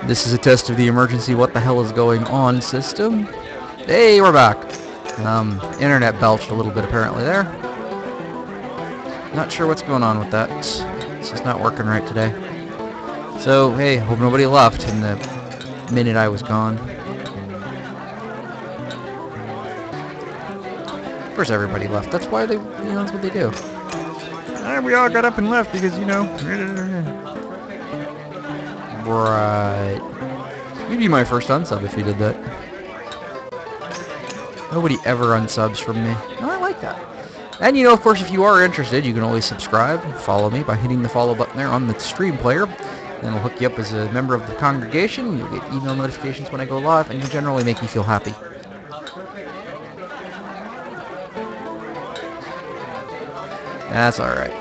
This is a test of the emergency what the hell is going on system. Hey, we're back. Internet belched a little bit apparently there. Not sure what's going on with that. It's just not working right today. So, hey, hope nobody left in the minute I was gone. Of course everybody left. That's why they, that's what they do. And we all got up and left because, Right. You'd be my first unsub if you did that. Nobody ever unsubs from me. Oh, I like that. And of course, if you are interested, you can always subscribe and follow me by hitting the follow button there on the stream player. Then it'll hook you up as a member of the congregation. You'll get email notifications when I go live, and you'll generally make me feel happy. That's alright.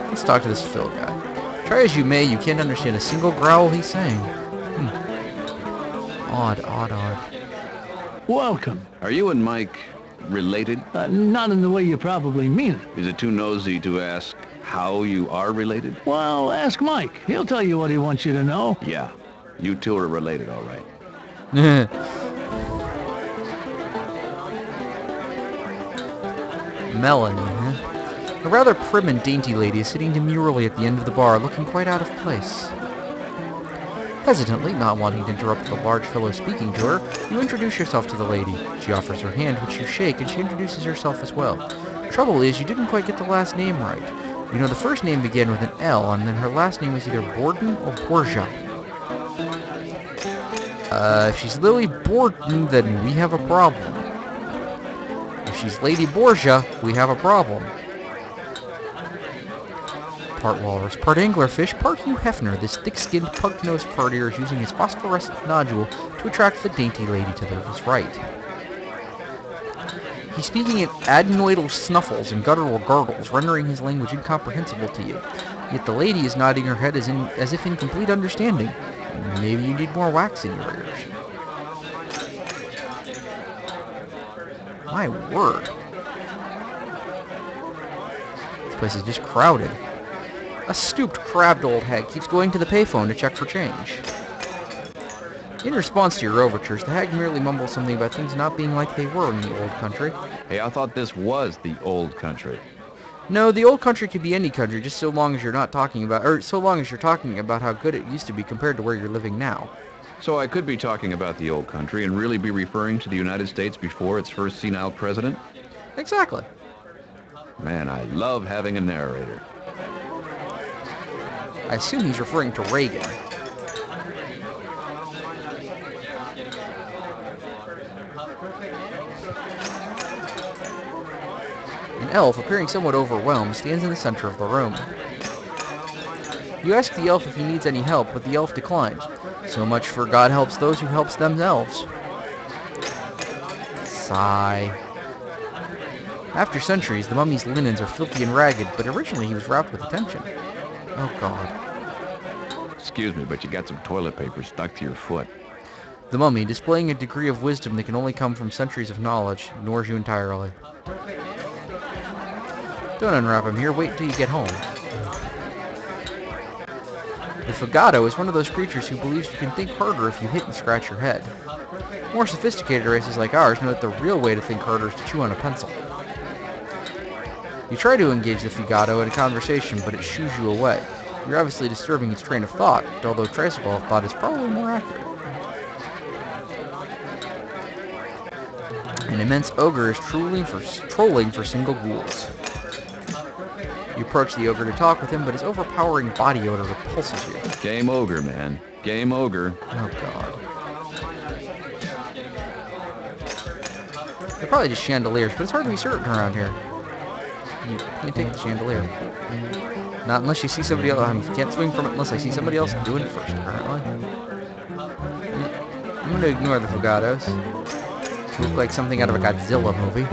Let's talk to this Phil guy. Try as you may, you can't understand a single growl he's saying. Odd. Welcome. Are you and Mike related? Not in the way you probably mean it. Is it too nosy to ask how you are related? Well, ask Mike. He'll tell you what he wants you to know. Yeah, you two are related, all right. Melanie, huh? A rather prim and dainty lady is sitting demurely at the end of the bar, looking quite out of place. Hesitantly, not wanting to interrupt the large fellow speaking to her, you introduce yourself to the lady. She offers her hand, which you shake, and she introduces herself as well. Trouble is, you didn't quite get the last name right. The first name began with an L, and then her last name was either Borden or Borgia. If she's Lily Borden, then we have a problem. If she's Lady Borgia, we have a problem. Part walrus, part anglerfish, part Hugh Hefner, this thick-skinned, pug-nosed partier is using his phosphorescent nodule to attract the dainty lady to his right. He's speaking in adenoidal snuffles and guttural gurgles, rendering his language incomprehensible to you. Yet the lady is nodding her head as if in complete understanding. Maybe you need more wax in your ears. My word. This place is just crowded. A stooped, crabbed old hag keeps going to the payphone to check for change. In response to your overtures, the hag merely mumbles something about things not being like they were in the old country. Hey, I thought this was the old country. No, the old country could be any country, just so long as you're not talking about, how good it used to be compared to where you're living now. So I could be talking about the old country and really be referring to the United States before its first senile president? Exactly. Man, I love having a narrator. I assume he's referring to Reagan. An elf, appearing somewhat overwhelmed, stands in the center of the room. You ask the elf if he needs any help, but the elf declines. So much for God helps those who helps themselves. Sigh. After centuries, the mummy's linens are filthy and ragged, but originally he was wrapped with attention. Oh, God. Excuse me, but you got some toilet paper stuck to your foot. The mummy, displaying a degree of wisdom that can only come from centuries of knowledge, ignores you entirely. Don't unwrap him here, wait until you get home. The Fugado is one of those creatures who believes you can think harder if you hit and scratch your head. More sophisticated races like ours know that the real way to think harder is to chew on a pencil. You try to engage the Fugado in a conversation, but it shoos you away. You're obviously disturbing its train of thought, although tricycle of thought is probably more accurate. An immense ogre is trolling for single ghouls. You approach the ogre to talk with him, but his overpowering body odor repulses you. Game ogre, man. Game ogre. Oh, God. They're probably just chandeliers, but it's hard to be certain around here. You can't take the chandelier. Not unless you see somebody else. I can't swing from it unless I see somebody else doing it first, apparently. I'm going to ignore the Fugados. They look like something out of a Godzilla movie.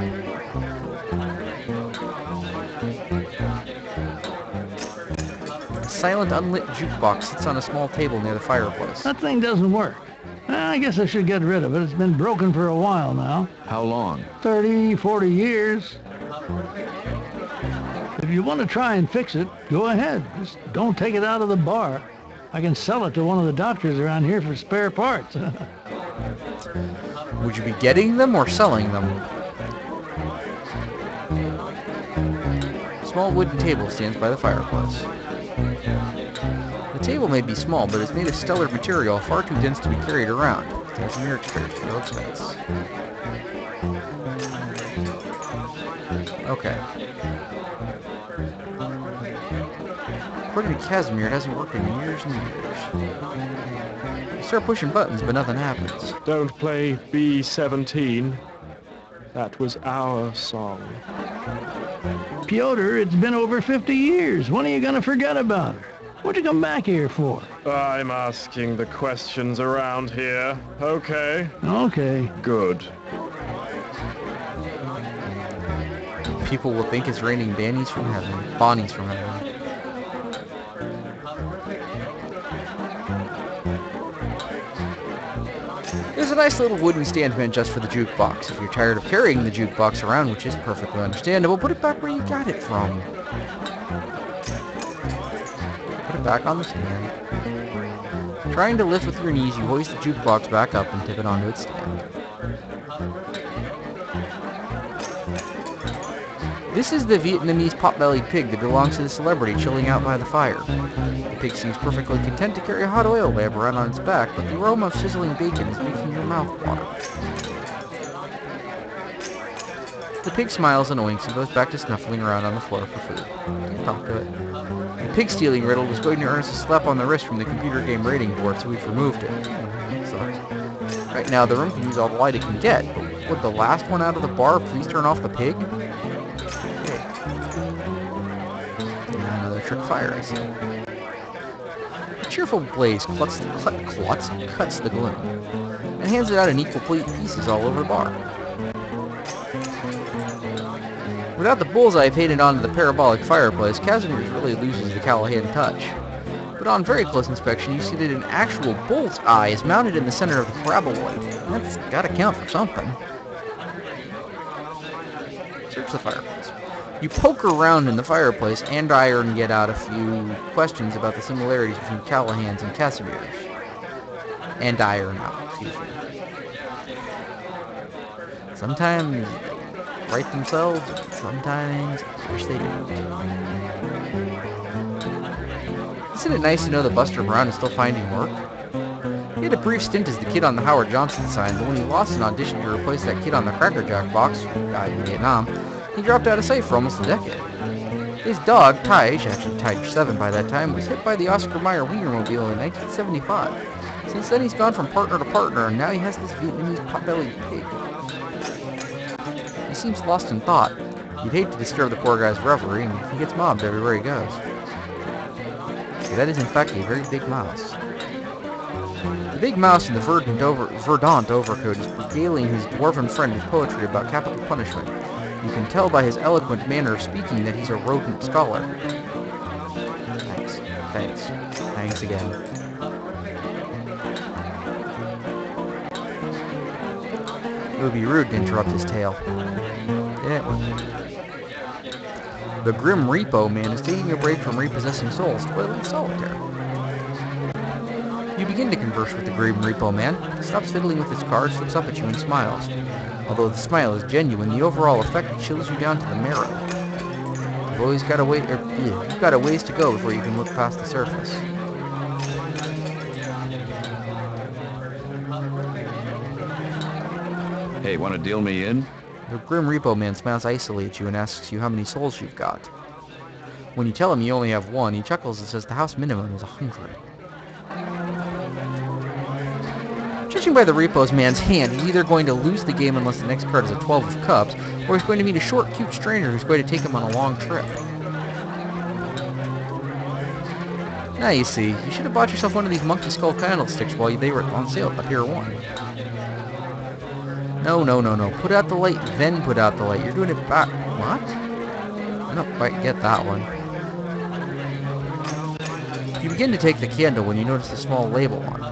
A silent, unlit jukebox sits on a small table near the fireplace. That thing doesn't work. I guess I should get rid of it. It's been broken for a while now. How long? 30, 40 years. The If you want to try and fix it, go ahead. Just don't take it out of the bar. I can sell it to one of the doctors around here for spare parts. Would you be getting them or selling them? A small wooden table stands by the fireplace. The table may be small, but it's made of stellar material, far too dense to be carried around. There's a mere expense, no expense. Okay. According to Casimir, it hasn't worked in years and years. You start pushing buttons, but nothing happens. Don't play B-17. That was our song. Piotr, it's been over 50 years. When are you going to forget about her? What'd you come back here for? I'm asking the questions around here. Okay. Okay. Good. People will think it's raining Bonnies from heaven. Bonnies from heaven. There's a nice little wooden stand meant just for the jukebox. If you're tired of carrying the jukebox around, which is perfectly understandable, put it back where you got it from. Put it back on the stand. Trying to lift with your knees, you hoist the jukebox back up and tip it onto its stand. This is the Vietnamese pot-bellied pig that belongs to the celebrity chilling out by the fire. The pig seems perfectly content to carry a hot oil lamp around on its back, but the aroma of sizzling bacon is making your mouth water. The pig smiles and oinks and goes back to snuffling around on the floor for food. Can't talk to it. The pig stealing riddle was going to earn us a slap on the wrist from the computer game rating board, so we've removed it. Sucks. Right now, the room can use all the light it can get, but would the last one out of the bar please turn off the pig? Another trick fire, I see. A cheerful blaze cuts the gloom, and hands it out in equal pieces all over the bar. Without the bullseye painted onto the parabolic fireplace, Casimir really loses the Callahan touch. But on very close inspection, you see that an actual bull's eye is mounted in the center of the paraboloid. That's gotta count for something. Search the fireplace. You poke around in the fireplace and iron get out a few questions about the similarities between Callahan's and Casimir's. And iron out, excuse me. Sometimes they write themselves, sometimes I wish they didn't. Isn't it nice to know that Buster Brown is still finding work? He had a brief stint as the kid on the Howard Johnson sign, but when he lost an audition to replace that kid on the Cracker Jack box, who died in Vietnam, he dropped out of sight for almost a decade. His dog, Taj, actually Taj 7 by that time, was hit by the Oscar Mayer Wienermobile in 1975. Since then he's gone from partner to partner, and now he has this Vietnamese pot-bellied pig. He seems lost in thought. You'd hate to disturb the poor guy's reverie, and he gets mobbed everywhere he goes. That is in fact a very big mouse. The big mouse in the verdant overcoat is regaling his dwarven friend with poetry about capital punishment. You can tell by his eloquent manner of speaking that he's a rodent scholar. Thanks again. It would be rude to interrupt his tale. Yeah. The Grim Repo Man is taking a break from repossessing souls to play a little solitaire. You begin to converse with the Grim Repo Man. He stops fiddling with his cards, looks up at you, and smiles. Although the smile is genuine, the overall effect chills you down to the marrow. You've got a ways to go before you can look past the surface. Hey, want to deal me in? The Grim Repo Man smiles icily at you and asks you how many souls you've got. When you tell him you only have one, he chuckles and says the house minimum is 100. Judging by the Repo's man's hand, he's either going to lose the game unless the next card is a 12 of cups, or he's going to meet a short, cute stranger who's going to take him on a long trip. Now you see, you should have bought yourself one of these monkey skull candlesticks while they were on sale at Pier 1. No. Put out the light, then put out the light. You're doing it back. What? I don't quite get that one. You begin to take the candle when you notice a small label on it.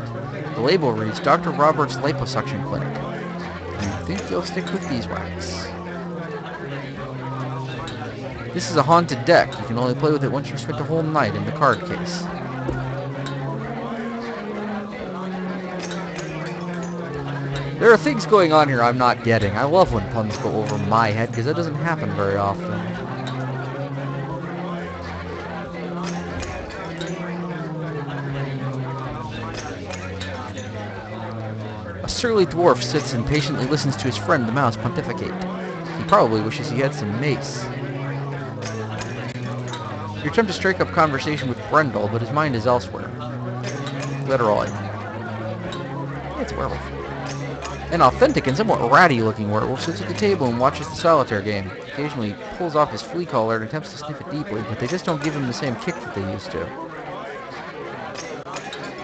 The label reads, Dr. Roberts Liposuction Clinic. You think you'll stick with beeswax. This is a haunted deck. You can only play with it once you've spent a whole night in the card case. There are things going on here I'm not getting. I love when puns go over my head, because that doesn't happen very often. A surly dwarf sits and patiently listens to his friend the mouse pontificate. He probably wishes he had some mace. You attempt to strike up conversation with Brendel, but his mind is elsewhere. Literally. It's a werewolf. An authentic and somewhat ratty-looking werewolf sits at the table and watches the solitaire game. Occasionally he pulls off his flea collar and attempts to sniff it deeply, but they just don't give him the same kick that they used to.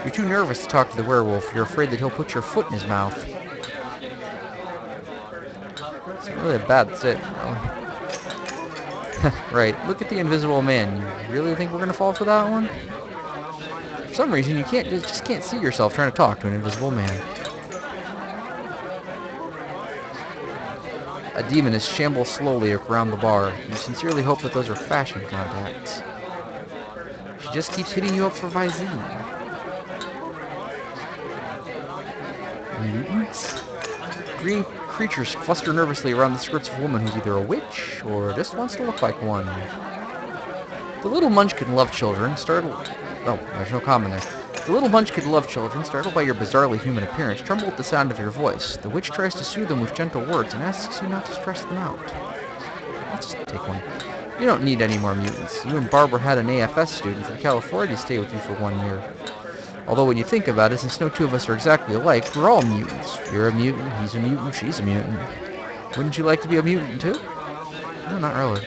You're too nervous to talk to the werewolf. You're afraid that he'll put your foot in his mouth. It's really a bad sit, really. Right, look at the invisible man. You really think we're gonna fall for that one? For some reason, you just can't see yourself trying to talk to an invisible man. A demoness shambles slowly around the bar. You sincerely hope that those are fashion contacts. She just keeps hitting you up for Visine. Mutants? Green creatures cluster nervously around the skirts of a woman who's either a witch or just wants to look like one. The little munchkin love children, startled... Oh, there's no comment there. The little munchkin love children, startled by your bizarrely human appearance, tremble at the sound of your voice. The witch tries to soothe them with gentle words and asks you not to stress them out. I'll just take one. You don't need any more mutants. You and Barbara had an AFS student from California stay with you for 1 year. Although when you think about it, since no two of us are exactly alike, we're all mutants. You're a mutant, he's a mutant, she's a mutant. Wouldn't you like to be a mutant too? No, not really.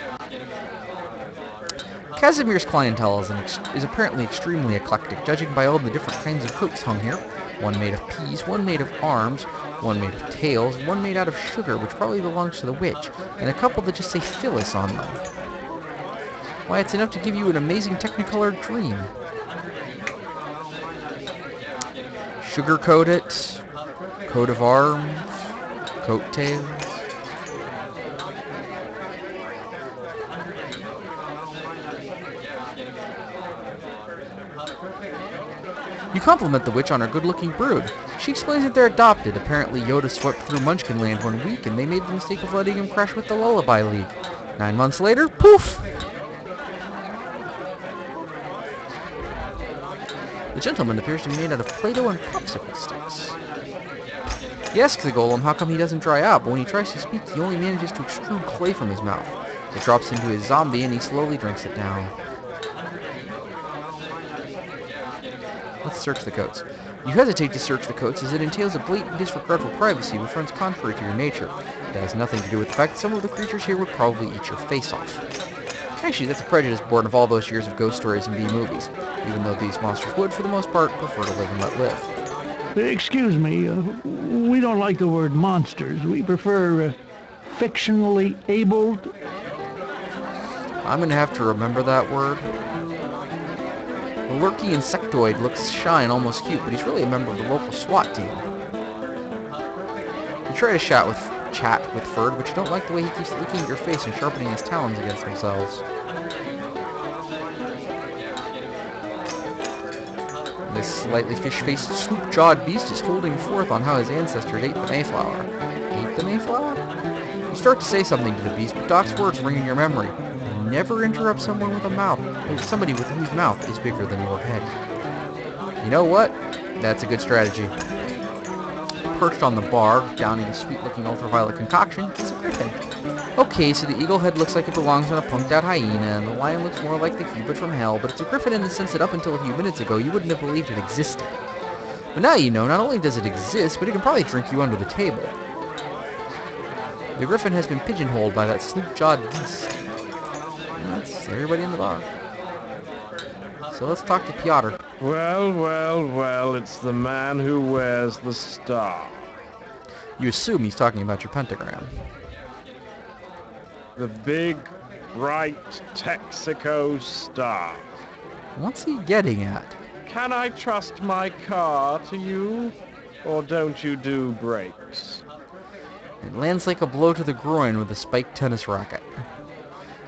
Casimir's clientele is apparently extremely eclectic, judging by all the different kinds of coats hung here. One made of peas, one made of arms, one made of tails, one made out of sugar, which probably belongs to the witch, and a couple that just say Phyllis on them. Why, it's enough to give you an amazing technicolored dream. Sugar-coat it, coat of arms, coat tails. You compliment the witch on her good-looking brood. She explains that they're adopted. Apparently Yoda swept through Munchkin Land 1 week and they made the mistake of letting him crash with the Lullaby League. 9 months later, poof! The gentleman appears to be made out of Play-Doh and popsicle sticks. He asks the golem how come he doesn't dry out, but when he tries to speak, he only manages to extrude clay from his mouth. It drops into his zombie and he slowly drinks it down. Let's search the coats. You hesitate to search the coats as it entails a blatant disregard for privacy which runs contrary to your nature. It has nothing to do with the fact that some of the creatures here would probably eat your face off. Actually, that's a prejudice born of all those years of ghost stories and B-movies, even though these monsters would, for the most part, prefer to live and let live. Excuse me, we don't like the word monsters. We prefer fictionally abled. I'm going to have to remember that word. The lurky insectoid looks shy and almost cute, but he's really a member of the local SWAT team. You try to chat with Ferd, but you don't like the way he keeps looking at your face and sharpening his talons against themselves. This slightly fish-faced, sloop-jawed beast is holding forth on how his ancestors ate the Mayflower. Ate the Mayflower? You start to say something to the beast, but Doc's words ring in your memory. Never interrupt someone with somebody with whose mouth is bigger than your head. You know what? That's a good strategy. Perched on the bar, downing a sweet-looking ultraviolet concoction, is a griffin. Okay, so the eagle head looks like it belongs on a punked-out hyena, and the lion looks more like the cubit from hell, but it's a griffin in the sense that up until a few minutes ago you wouldn't have believed it existed. But now you know, not only does it exist, but it can probably drink you under the table. The griffin has been pigeonholed by that sloop-jawed beast. That's everybody in the bar. So let's talk to Piotr. Well, well, well, it's the man who wears the star. You assume he's talking about your pentagram. The big, bright Texaco star. What's he getting at? Can I trust my car to you? Or don't you do brakes? It lands like a blow to the groin with a spiked tennis racket.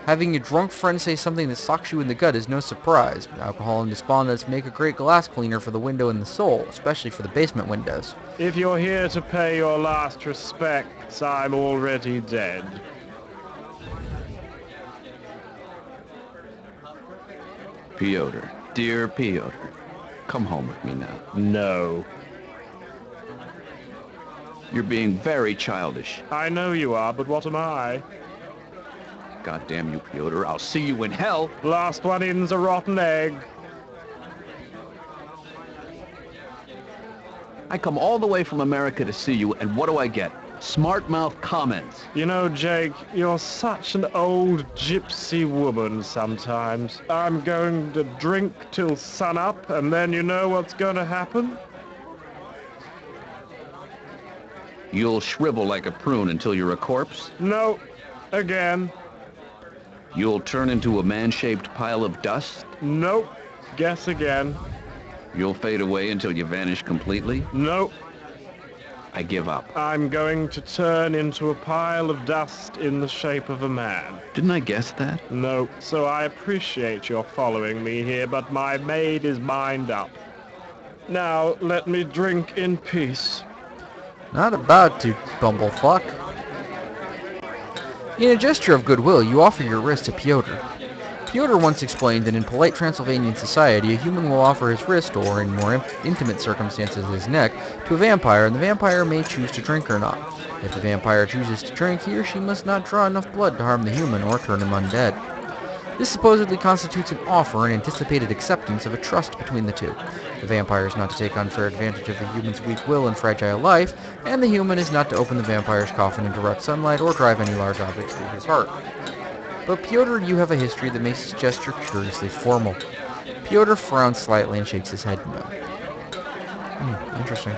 Having a drunk friend say something that socks you in the gut is no surprise. Alcohol and despondence make a great glass cleaner for the window and the soul, especially for the basement windows. If you're here to pay your last respects, I'm already dead. Pyotr, dear Pyotr, come home with me now. No. You're being very childish. I know you are, but what am I? God damn you, Pyotr, I'll see you in hell. Last one in's a rotten egg. I come all the way from America to see you, and what do I get? Smart mouth comments. You know, Jake, you're such an old gypsy woman sometimes. I'm going to drink till sunup, and then you know what's going to happen? You'll shrivel like a prune until you're a corpse. No. Again. You'll turn into a man-shaped pile of dust. Nope. Guess again. You'll fade away until you vanish completely. Nope. I give up. I'm going to turn into a pile of dust in the shape of a man. Didn't I guess that? No. So I appreciate your following me here, but my maid is mined up. Now, let me drink in peace. Not about to, bumblefuck. In a gesture of goodwill, you offer your wrist to Pyotr. Pyotr once explained that in polite Transylvanian society, a human will offer his wrist, or in more intimate circumstances his neck, to a vampire, and the vampire may choose to drink or not. If the vampire chooses to drink, he or she must not draw enough blood to harm the human or turn him undead. This supposedly constitutes an offer and anticipated acceptance of a trust between the two. The vampire is not to take unfair advantage of the human's weak will and fragile life, and the human is not to open the vampire's coffin in direct sunlight or drive any large objects through his heart. But Pyotr, you have a history that makes this gesture curiously formal. Pyotr frowns slightly and shakes his head no. Interesting.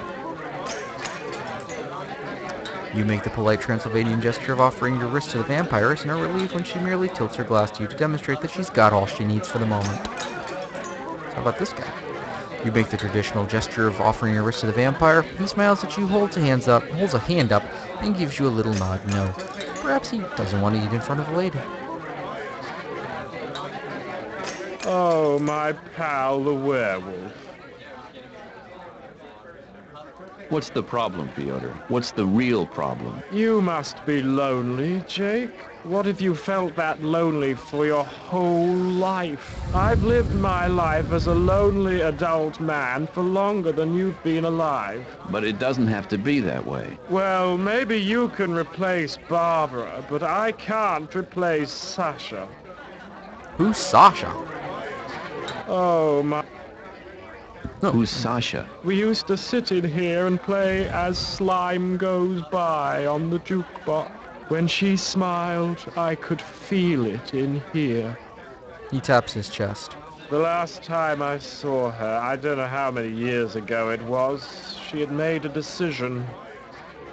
You make the polite Transylvanian gesture of offering your wrist to the vampiress and are relieved when she merely tilts her glass to you to demonstrate that she's got all she needs for the moment. How about this guy? You make the traditional gesture of offering your wrist to the vampire. He smiles at you, holds a hand up, and gives you a little nod no. Perhaps he doesn't want to eat in front of a lady. Oh, my pal, the werewolf. What's the problem, Pyotr? What's the real problem? You must be lonely, Jake. What if you felt that lonely for your whole life? I've lived my life as a lonely adult man for longer than you've been alive. But it doesn't have to be that way. Well, maybe you can replace Barbara, but I can't replace Sasha. Who's Sasha? Oh, my... No. Who's Sasha? We used to sit in here and play As Slime Goes By on the jukebox. When she smiled, I could feel it in here. He taps his chest. The last time I saw her, I don't know how many years ago it was, she had made a decision.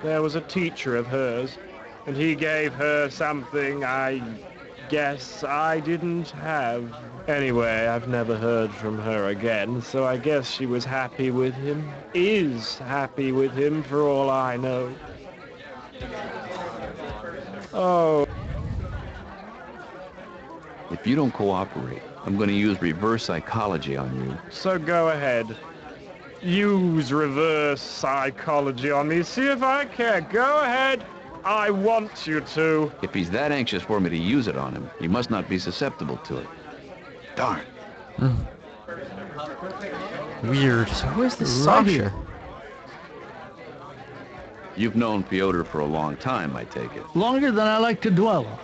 There was a teacher of hers, and he gave her something I guess I didn't have. Anyway, I've never heard from her again, so I guess she was happy with him. Is happy with him, for all I know. Oh. If you don't cooperate, I'm going to use reverse psychology on you. So go ahead. Use reverse psychology on me. See if I care. Go ahead. I want you to. If he's that anxious for me to use it on him, he must not be susceptible to it. Darn. Weird. So who is this Right Sasha? here. You've known Pyotr for a long time, I take it. Longer than I like to dwell on.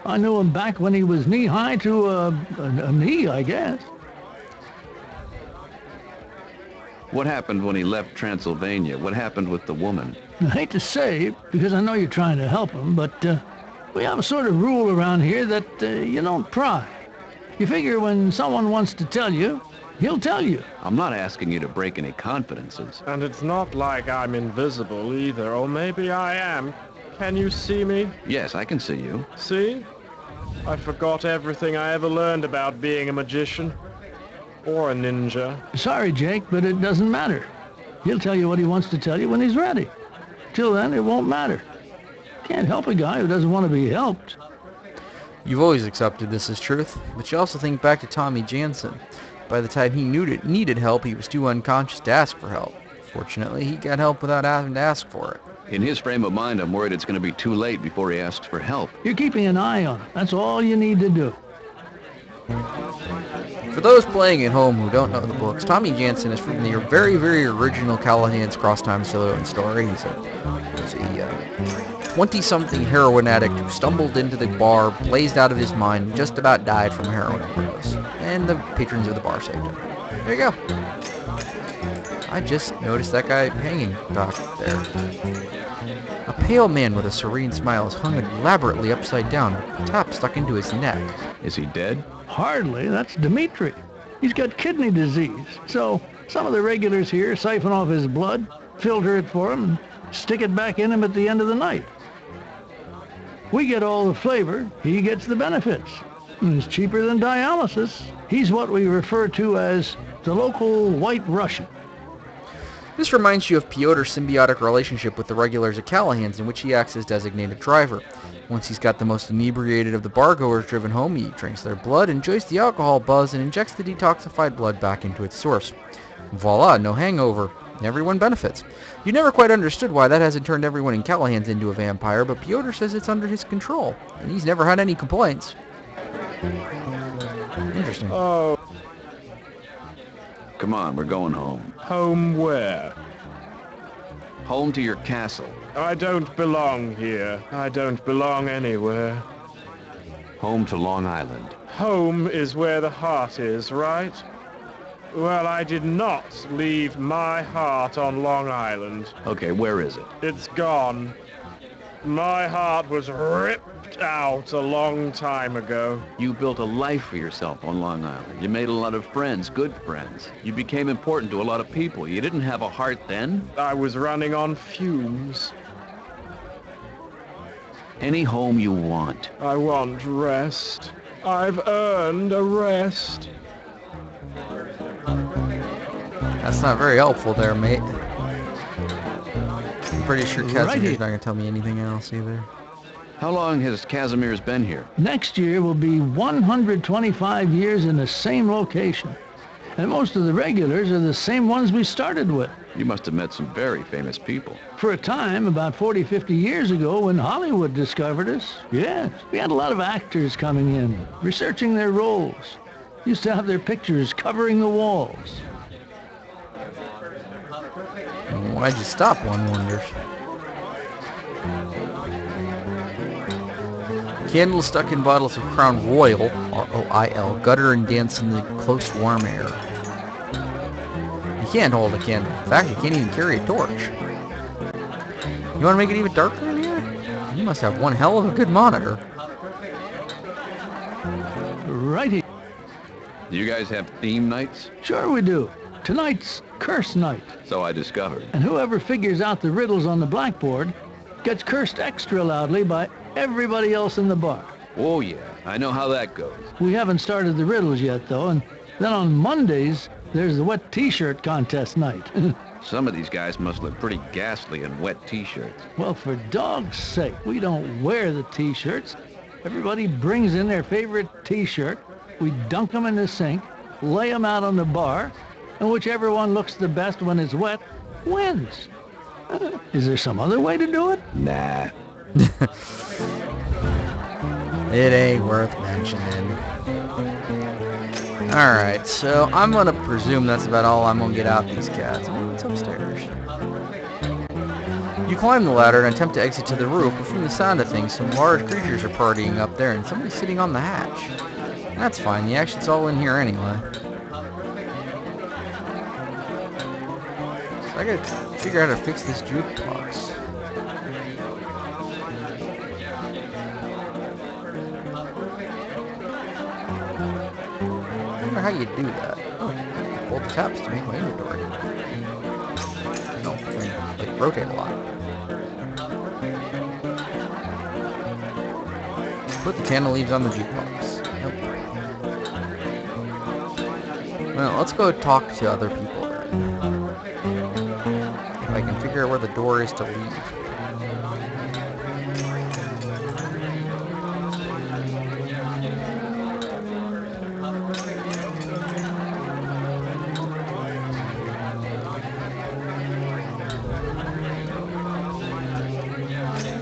I knew him back when he was knee-high to a knee, I guess. What happened when he left Transylvania? What happened with the woman? I hate to say, because I know you're trying to help him, but we have a sort of rule around here that you don't pry. You figure when someone wants to tell you, he'll tell you. I'm not asking you to break any confidences. And it's not like I'm invisible either, or maybe I am. Can you see me? Yes, I can see you. See? I forgot everything I ever learned about being a magician. Or a ninja. Sorry, Jake, but it doesn't matter. He'll tell you what he wants to tell you when he's ready. Till then, it won't matter. Can't help a guy who doesn't want to be helped. You've always accepted this as truth, but you also think back to Tommy Jansen. By the time he needed help, he was too unconscious to ask for help. Fortunately, he got help without having to ask for it. In his frame of mind, I'm worried it's going to be too late before he asks for help. You're keeping an eye on him. That's all you need to do. For those playing at home who don't know the books, Tommy Jansen is from the very, very original Callahan's Crosstime Saloon story. He's a 20-something heroin addict who stumbled into the bar, blazed out of his mind, and just about died from a heroin overdose. And the patrons of the bar saved him. There you go. I just noticed that guy hanging back there. A pale man with a serene smile is hung elaborately upside down, with a tap stuck into his neck. Is he dead? Hardly. That's Dimitri. He's got kidney disease. So some of the regulars here siphon off his blood, filter it for him, and stick it back in him at the end of the night. We get all the flavor, he gets the benefits. And it's cheaper than dialysis. He's what we refer to as the local White Russian. This reminds you of Pyotr's symbiotic relationship with the regulars at Callahan's, in which he acts as designated driver. Once he's got the most inebriated of the bargoers driven home, he drinks their blood, enjoys the alcohol buzz, and injects the detoxified blood back into its source. Voila, no hangover. Everyone benefits. You never quite understood why that hasn't turned everyone in Callahan's into a vampire, but Pyotr says it's under his control, and he's never had any complaints. Interesting. Oh, Come on, we're going home. home where? Home to your castle. I don't belong here. I don't belong anywhere. Home to Long Island. Home is where the heart is, right? Well, I did not leave my heart on Long Island. Okay, where is it? It's gone. My heart was ripped out a long time ago. You built a life for yourself on Long Island. You made a lot of friends, good friends. You became important to a lot of people. You didn't have a heart then? I was running on fumes. Any home you want. I want rest. I've earned a rest. That's not very helpful there, mate. I'm pretty sure Casimir's not going to tell me anything else either. How long has Casimir's been here? Next year will be 125 years in the same location. And most of the regulars are the same ones we started with. You must have met some very famous people. For a time, about 40, 50 years ago, when Hollywood discovered us, yes, we had a lot of actors coming in, researching their roles. Used to have their pictures covering the walls. Why'd you stop, one wonders? Candles stuck in bottles of Crown Royal, R-O-I-L, gutter and dance in the close warm air. You can't hold a candle. In fact, you can't even carry a torch. You want to make it even darker in here? You must have one hell of a good monitor. Righty. Do you guys have theme nights? Sure we do. Tonight's Curse Night. So I discovered. And whoever figures out the riddles on the blackboard gets cursed extra loudly by everybody else in the bar. Oh yeah, I know how that goes. We haven't started the riddles yet, though, and then on Mondays, there's the wet t-shirt contest night. Some of these guys must look pretty ghastly in wet t-shirts. Well, for dog's sake, we don't wear the t-shirts. Everybody brings in their favorite t-shirt. We dunk them in the sink, lay them out on the bar, and whichever one looks the best when it's wet wins. Is there some other way to do it? Nah. It ain't worth mentioning. Alright, so I'm gonna presume that's about all I'm gonna get out these cats. Oh, it's upstairs. You climb the ladder and attempt to exit to the roof, but from the sound of things, some large creatures are partying up there and somebody's sitting on the hatch. That's fine, the action's all in here anyway. So I gotta figure out how to fix this jukebox. I wonder how you do that. Oh, hold the tabs to make my inventory. No, I can like rotate a lot. Put the candle leaves on the jukebox. Nope. Well, let's go talk to other people then. If I can figure out where the door is to leave.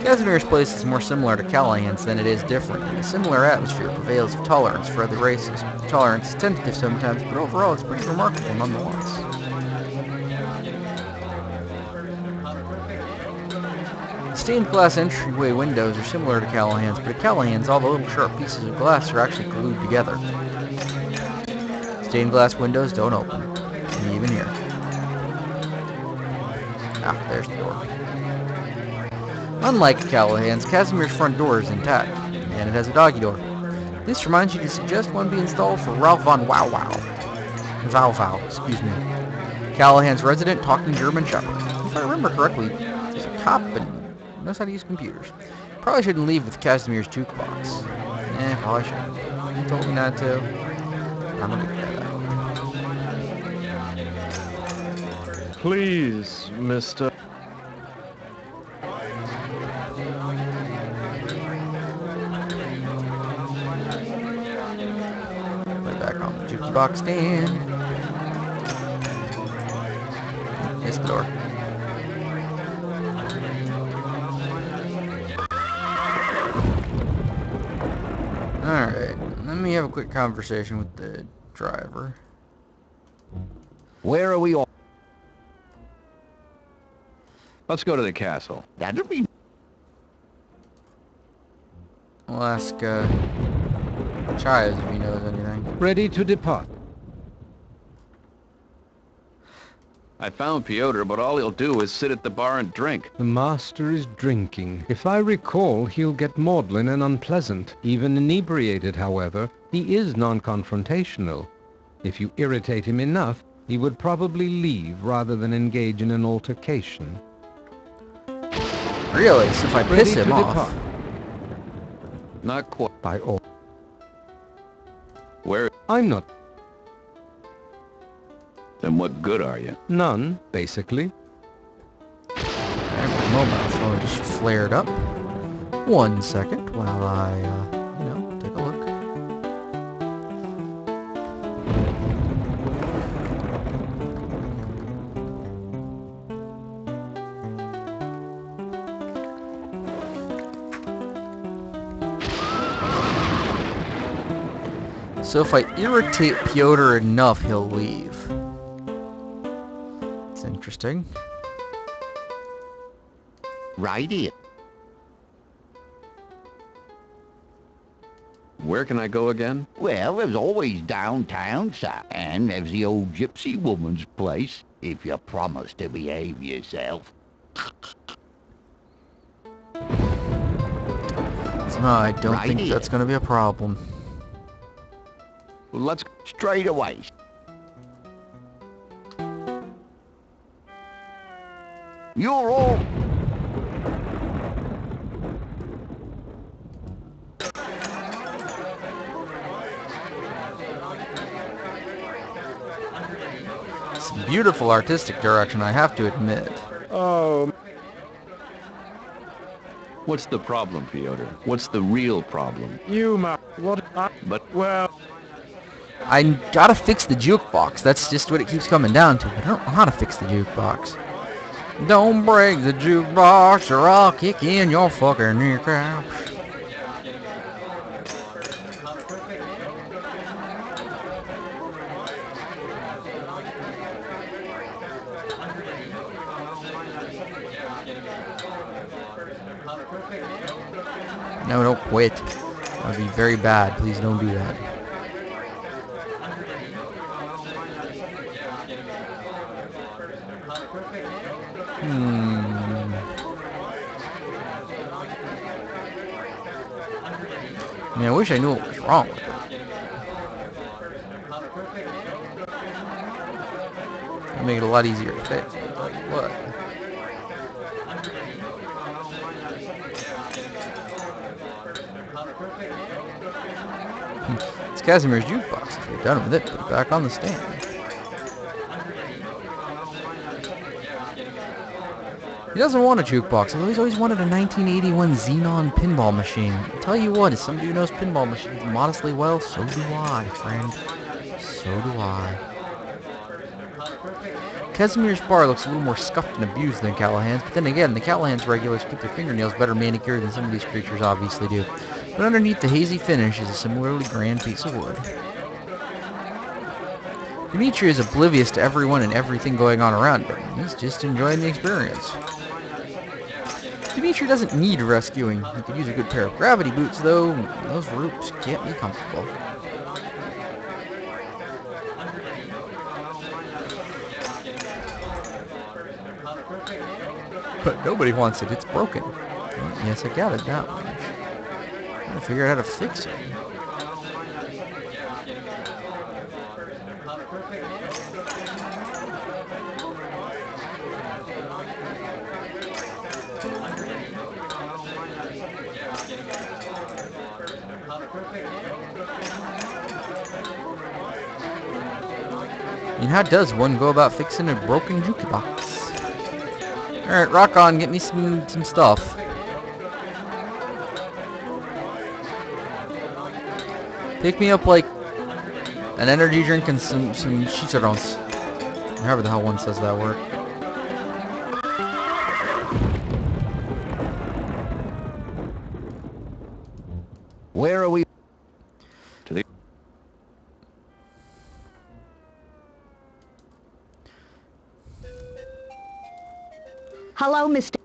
Casimir's place is more similar to Callahan's than it is different, and a similar atmosphere prevails of tolerance for other races. Tolerance is tentative sometimes, but overall it's pretty remarkable nonetheless. The stained glass entryway windows are similar to Callahan's, but at Callahan's all the little sharp pieces of glass are actually glued together. Stained glass windows don't open, even here. Ah, there's the door. Unlike Callahan's, Casimir's front door is intact, and it has a doggy door. This reminds you to suggest one be installed for Ralph von Wow Wow. Wow, excuse me. Callahan's resident talking German Shepherd. If I remember correctly, he's a cop and knows how to use computers. Probably shouldn't leave with Casimir's jukebox. Probably shouldn't. He told me not to. I'm gonna get that. Please, Mr. Put it back on the jukebox stand. Here's the door. Alright, let me have a quick conversation with the driver. Where are we all? Let's go to the castle. That'll be... We'll ask, Chives if he knows anything. Ready to depart. I found Pyotr, but all he'll do is sit at the bar and drink. The master is drinking. If I recall, he'll get maudlin and unpleasant. Even inebriated, however, he is non-confrontational. If you irritate him enough, he would probably leave rather than engage in an altercation. Really? So if I piss him off... Not quite. By all. Where? I'm not. Then what good are you? None, basically. Alright, my mobile phone just flared up. 1 second while I, take a look. So if I irritate Pyotr enough, he'll leave. It's interesting. Right here. Where can I go again? Well, there's always downtown, sir. And there's the old gypsy woman's place, if you promise to behave yourself. Somehow I don't Right think here. that's going to be a problem. Well, let's... Straight away. You're all... Some beautiful artistic direction, I have to admit. Oh, What's the problem, Pyotr? What's the real problem? you what? Well, I gotta fix the jukebox. That's just what it keeps coming down to. But I don't know how to fix the jukebox. Don't break the jukebox or I'll kick in your fucking kneecaps. No, don't quit. That would be very bad. Please don't do that. I mean, I wish I knew what was wrong with it. It'd make it a lot easier to fix. I'll tell you what. It's Casimir's jukebox. If you're done with it, put it back on the stand. He doesn't want a jukebox, although he's always wanted a 1981 Xenon pinball machine. I'll tell you what, as somebody who knows pinball machines modestly well, so do I, friend. So do I. Casimir's bar looks a little more scuffed and abused than Callahan's, but then again, the Callahan's regulars keep their fingernails better manicured than some of these creatures obviously do. But underneath the hazy finish is a similarly grand piece of wood. Dimitri is oblivious to everyone and everything going on around him. He's just enjoying the experience. Dimitri doesn't need rescuing. He could use a good pair of gravity boots, though. Those ropes can't be comfortable. But nobody wants it. It's broken. Well, yes, I got it that much. I'm gonna figure out how to fix it. I mean, how does one go about fixing a broken jukebox? Alright, rock on, get me some stuff. Pick me up like an energy drink and some chicharrones. However the hell one says that word. Where are we? To the... Hello, Mr.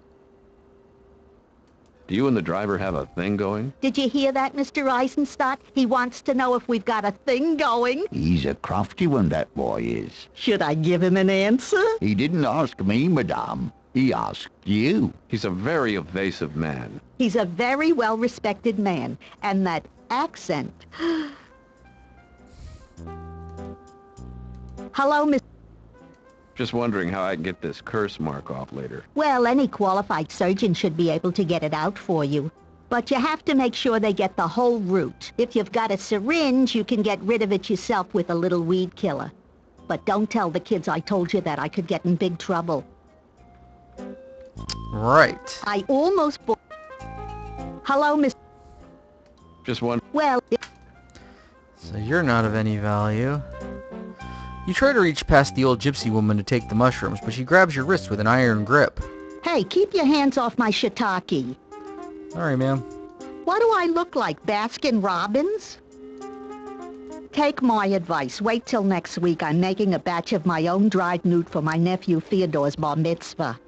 Do you and the driver have a thing going? Did you hear that, Mr. Eisenstadt? He wants to know if we've got a thing going. He's a crafty one, that boy is. Should I give him an answer? He didn't ask me, madame. He asked you. He's a very evasive man. He's a very well-respected man, and that accent... Hello, Mr. Just wondering how I can get this curse mark off later. Well, any qualified surgeon should be able to get it out for you. But you have to make sure they get the whole root. If you've got a syringe, you can get rid of it yourself with a little weed killer. But don't tell the kids I told you that. I could get in big trouble. Right. I almost Hello, Miss... Just one... Well... So you're not of any value. You try to reach past the old gypsy woman to take the mushrooms, but she grabs your wrist with an iron grip. Hey, keep your hands off my shiitake. Sorry, ma'am. What do I look like, Baskin Robbins? Take my advice. Wait till next week. I'm making a batch of my own dried newt for my nephew Theodore's bar mitzvah.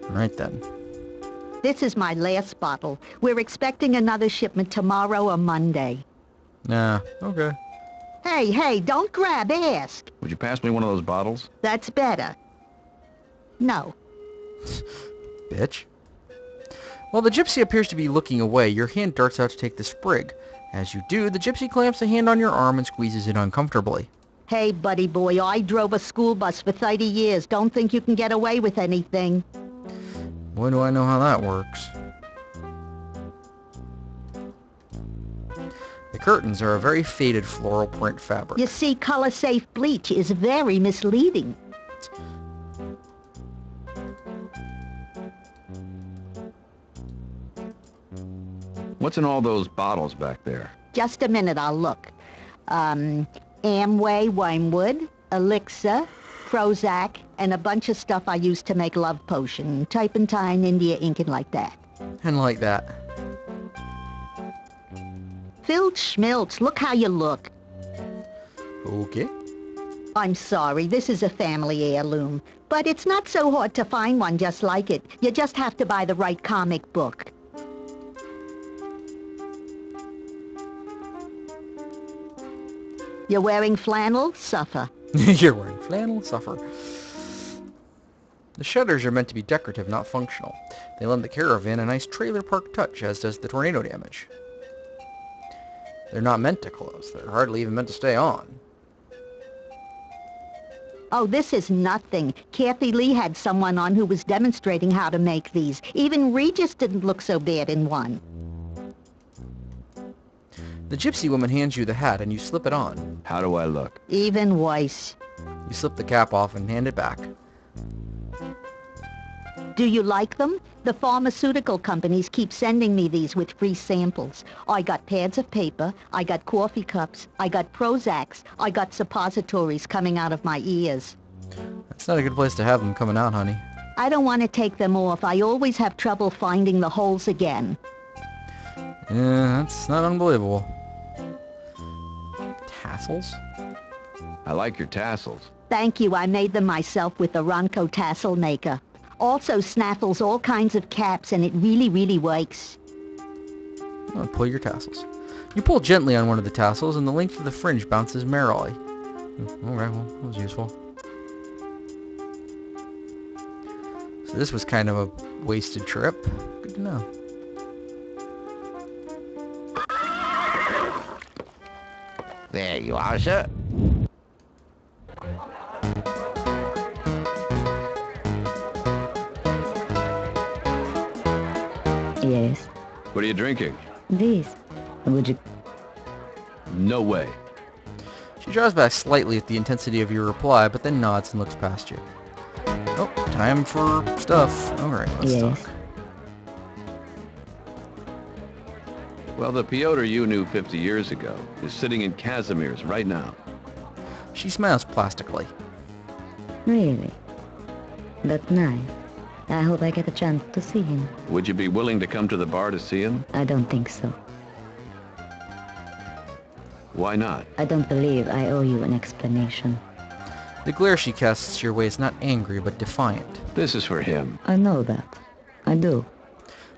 Right then. This is my last bottle. We're expecting another shipment tomorrow or Monday. Nah, okay. Hey, don't grab, ask. Would you pass me one of those bottles? That's better. No. Bitch. While the gypsy appears to be looking away, your hand darts out to take the sprig. As you do, the gypsy clamps a hand on your arm and squeezes it uncomfortably. Hey, buddy boy, I drove a school bus for 30 years. Don't think you can get away with anything. Boy, do I know how that works. The curtains are a very faded floral print fabric. You see, color-safe bleach is very misleading. What's in all those bottles back there? Just a minute, I'll look. Amway, Wormwood, Elixir, Prozac, and a bunch of stuff I used to make love potion. Turpentine, India ink, and like that. And like that. Filch Schmilch, look how you look. Okay. I'm sorry, this is a family heirloom. But it's not so hard to find one just like it. You just have to buy the right comic book. You're wearing flannel? Suffer. You're wearing flannel? Suffer. The shutters are meant to be decorative, not functional. They lend the caravan a nice trailer park touch, as does the tornado damage. They're not meant to close. They're hardly even meant to stay on. Oh, this is nothing. Kathy Lee had someone on who was demonstrating how to make these. Even Regis didn't look so bad in one. The gypsy woman hands you the hat, and you slip it on. How do I look? Even worse. You slip the cap off and hand it back. Do you like them? The pharmaceutical companies keep sending me these with free samples. I got pads of paper, I got coffee cups, I got Prozacs, I got suppositories coming out of my ears. It's not a good place to have them coming out, honey. I don't want to take them off. I always have trouble finding the holes again. Yeah, that's not unbelievable. Tassels? I like your tassels. Thank you. I made them myself with the Ronco tassel maker. Also snaffles all kinds of caps, and it really, really works. Pull your tassels. You pull gently on one of the tassels, and the length of the fringe bounces merrily. Okay, well, that was useful. So this was kind of a wasted trip. Good to know. There you are, sir. Yes. What are you drinking? This. Would you... No way. She draws back slightly at the intensity of your reply, but then nods and looks past you. Oh, time for stuff. Alright, let's Yes. talk. Well, the Piotr you knew 50 years ago is sitting in Casimir's right now. She smiles plastically. Really? That's nice. I hope I get a chance to see him. Would you be willing to come to the bar to see him? I don't think so. Why not? I don't believe I owe you an explanation. The glare she casts your way is not angry, but defiant. This is for him. I know that. I do.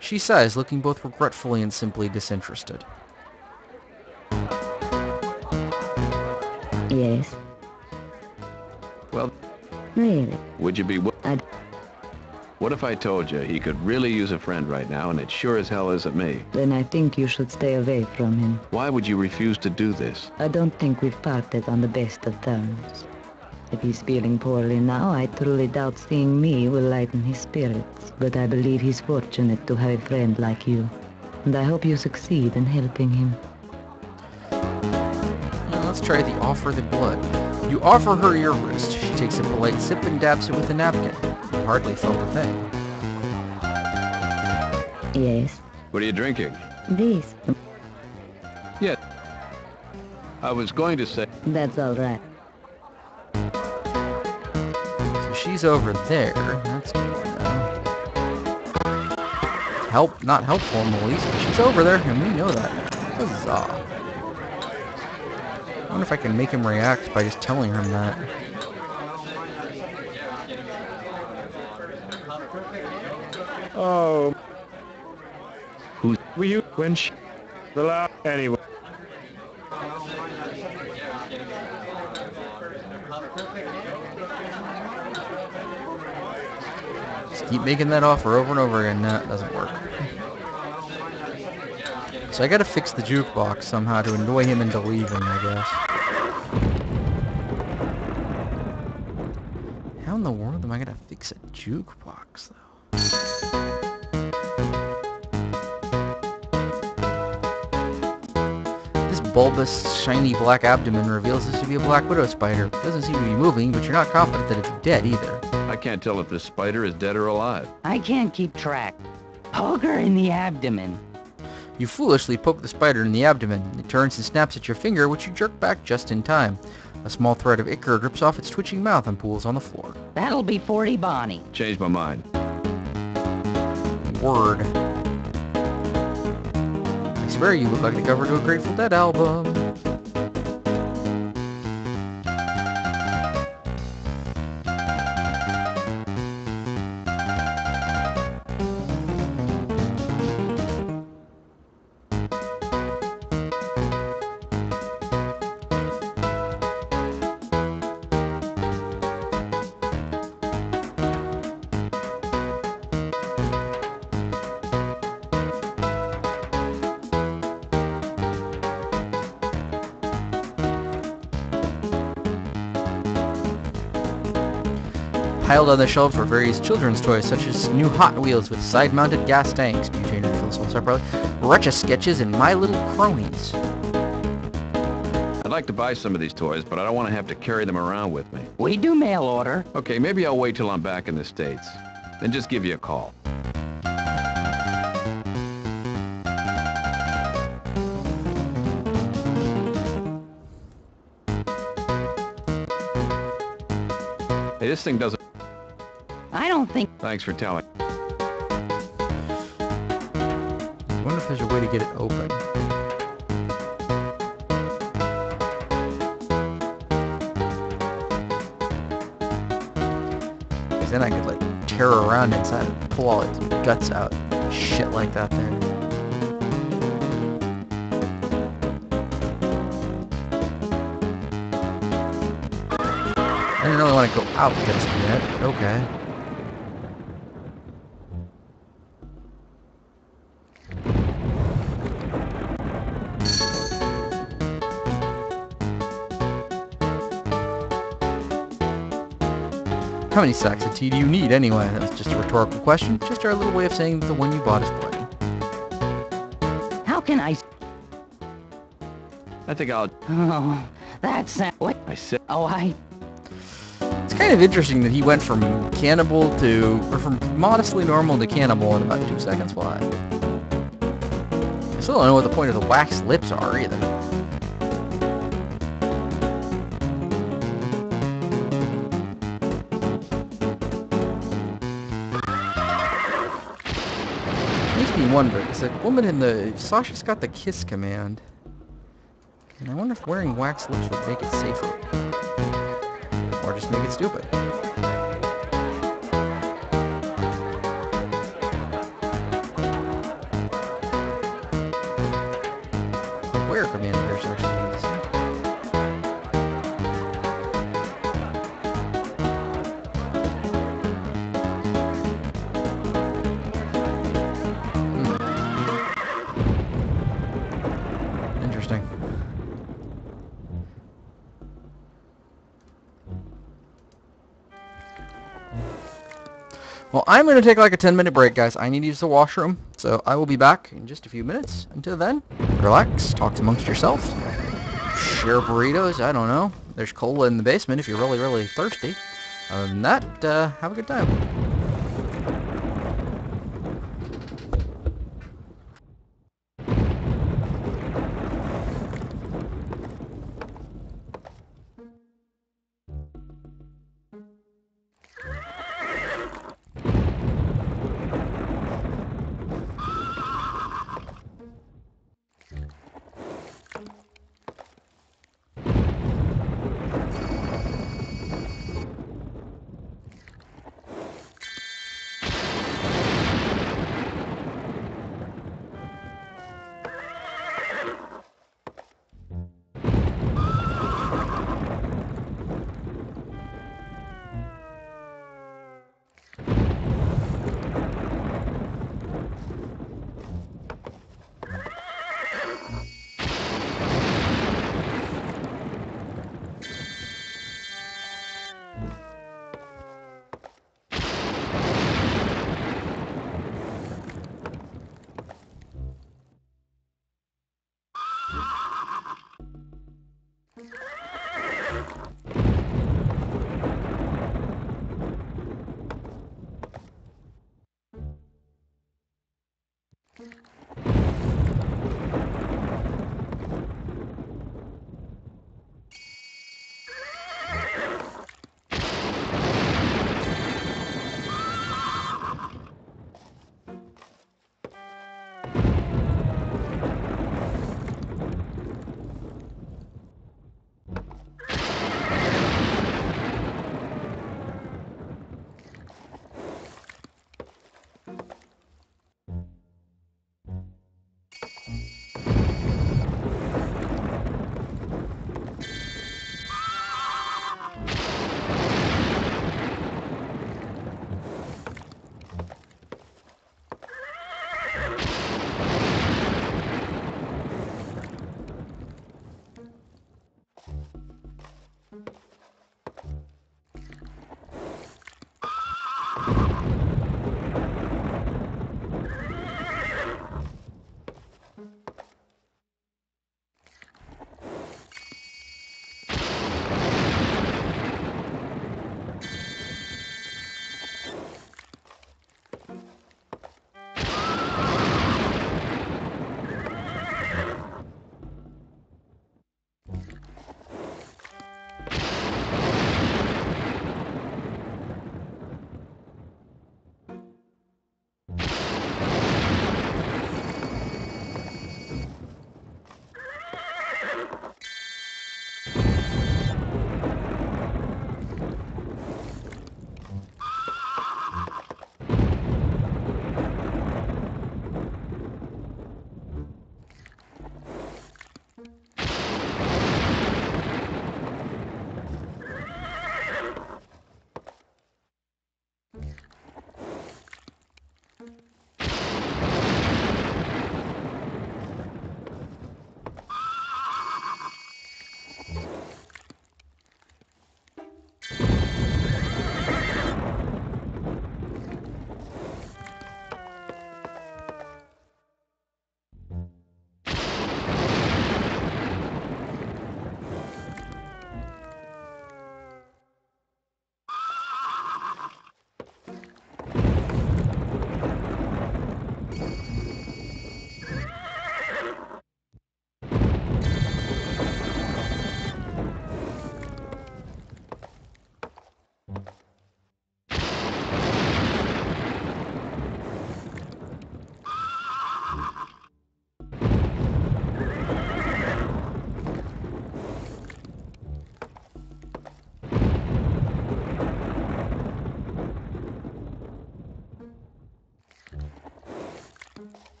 She sighs, looking both regretfully and simply disinterested. Yes. Well, Really? would you be... I'd... What if I told you he could really use a friend right now, and it sure as hell isn't me? Then I think you should stay away from him. Why would you refuse to do this? I don't think we've parted on the best of terms. If he's feeling poorly now, I truly doubt seeing me will lighten his spirits. But I believe he's fortunate to have a friend like you. And I hope you succeed in helping him. Now let's try the offer the blood. You offer her your wrist. She takes a polite sip and dabs it with a napkin. You hardly felt a thing. Yes. What are you drinking? This. Yeah. I was going to say... That's all right. So she's over there. That's good to know. Not helpful in the least, but she's over there, and we know that. Huzzah. I wonder if I can make him react by just telling him that. Oh. Who? Were you when she... The last... Anyway. Just keep making that offer over and over again. Nah, it doesn't work. So I gotta fix the jukebox somehow to annoy him into leaving, I guess. How in the world am I gonna fix a jukebox, though? This bulbous, shiny black abdomen reveals this to be a black widow spider. It doesn't seem to be moving, but you're not confident that it's dead either. I can't tell if this spider is dead or alive. I can't keep track. Poke her in the abdomen. You foolishly poke the spider in the abdomen. It turns and snaps at your finger, which you jerk back just in time. A small thread of ichor drips off its twitching mouth and pools on the floor. That'll be 40 Bonnie. Changed my mind. Word. I swear you look like the cover to a Grateful Dead album. Piled on the shelves were various children's toys, such as new Hot Wheels with side-mounted gas tanks, butane refills separately, Retch-a-Sketches, and My Little Cronies. I'd like to buy some of these toys, but I don't want to have to carry them around with me. We do mail order. Okay, maybe I'll wait till I'm back in the States. Then just give you a call. Hey, this thing doesn't... I don't think... Thanks for telling. I wonder if there's a way to get it open. Because then I could, like, tear around inside and pull all its guts out. Shit like that there. I didn't really want to go out just yet, but okay. How many sacks of tea do you need anyway? That was just a rhetorical question. Just our little way of saying that the one you bought is plenty. How can I... I think I'll... Oh, that's... What? I said... Oh, It's kind of interesting that he went from cannibal to... or from modestly normal to cannibal in about 2 seconds flat. I still don't know what the point of the wax lips are either. Makes me wonder, because the woman in the... Sasha's got the kiss command. And I wonder if wearing wax lips would make it safer. Or just make it stupid. The wear command there's actually the same. Interesting. Well, I'm going to take like a 10-minute break, guys. I need to use the washroom, so I will be back in just a few minutes. Until then, relax, talk amongst yourselves, share burritos, I don't know. There's cola in the basement if you're really, really thirsty. Other than that, have a good time.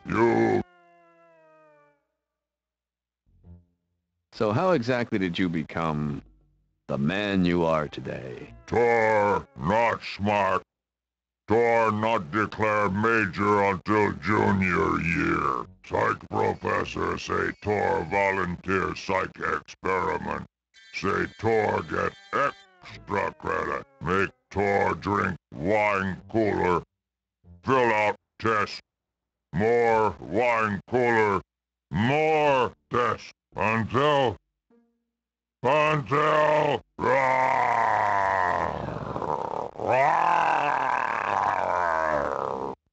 You So how exactly did you become the man you are today? Tor not smart. Tor not declare major until junior year. Psych professor say Tor volunteer psych experiment. Say Tor get extra credit. Make Tor drink wine cooler. Fill out test. More wine cooler. More test. Until...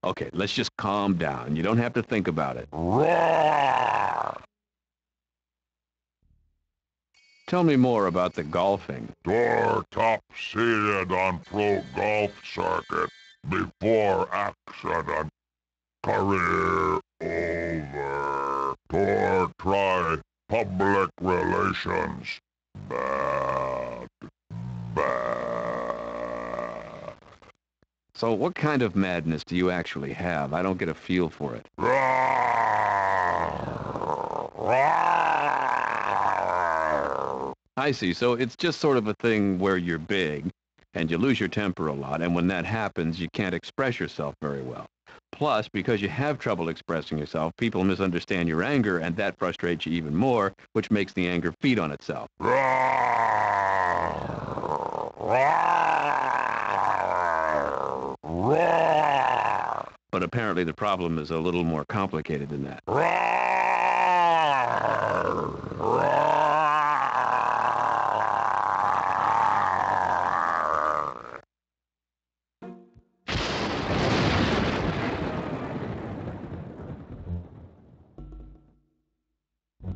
Okay, let's just calm down. You don't have to think about it. Tell me more about the golfing. Door top seated on pro golf circuit before accident. Career over. Door try public relations. Bad. Bad. So what kind of madness do you actually have? I don't get a feel for it. I see. So it's just sort of a thing where you're big and you lose your temper a lot, and when that happens, you can't express yourself very well. Plus, because you have trouble expressing yourself, people misunderstand your anger, and that frustrates you even more, which makes the anger feed on itself. But apparently the problem is a little more complicated than that.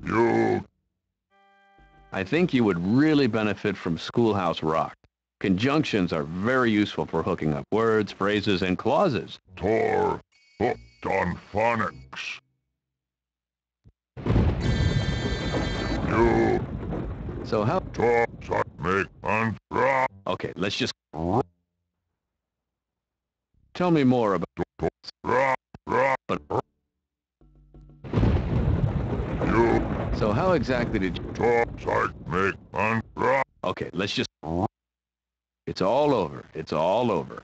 You... I think you would really benefit from Schoolhouse Rock. Conjunctions are very useful for hooking up words, phrases, and clauses. Tor hooked on phonics. You... So how... Tor make and Okay, let's just... Tell me more about... But... You... So how exactly did you... Tor make and Okay, let's just... It's all over. It's all over.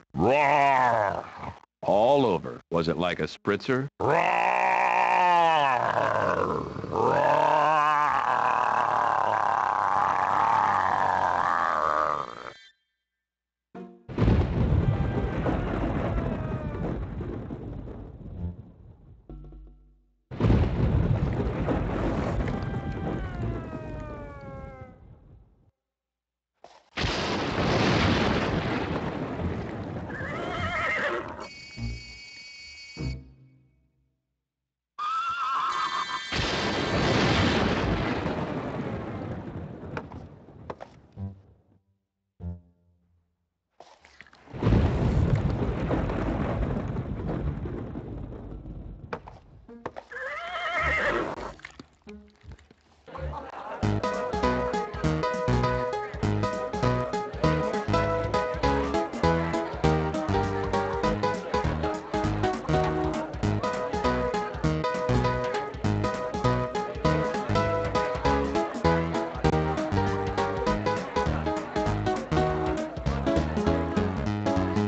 All over. Was it like a spritzer?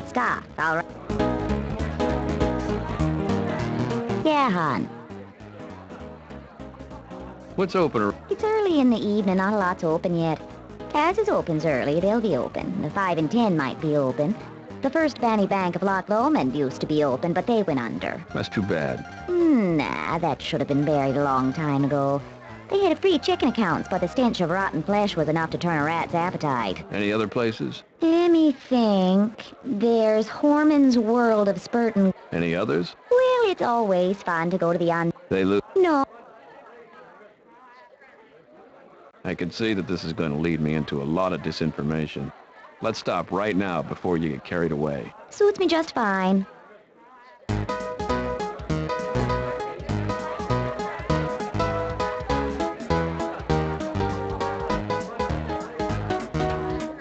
Stop, all right. Yeah, hon. What's open? It's early in the evening, not a lot's open yet. Kaz's opens early, they'll be open. The 5 and 10 might be open. The First Fanny Bank of Loch Lomond used to be open, but they went under. That's too bad. Nah, that should have been buried a long time ago. They had free chicken accounts, but the stench of rotten flesh was enough to turn a rat's appetite. Any other places? Let me think. There's Horman's World of Spurtin. Any others? Well, it's always fun to go to the They lose. No. I can see that this is going to lead me into a lot of disinformation. Let's stop right now before you get carried away. Suits me just fine.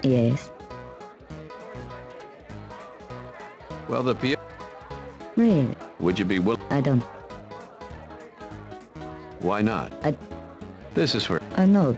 Yes. Well, the P. Really? Would you be willing? I don't. Why not? This is for. I know.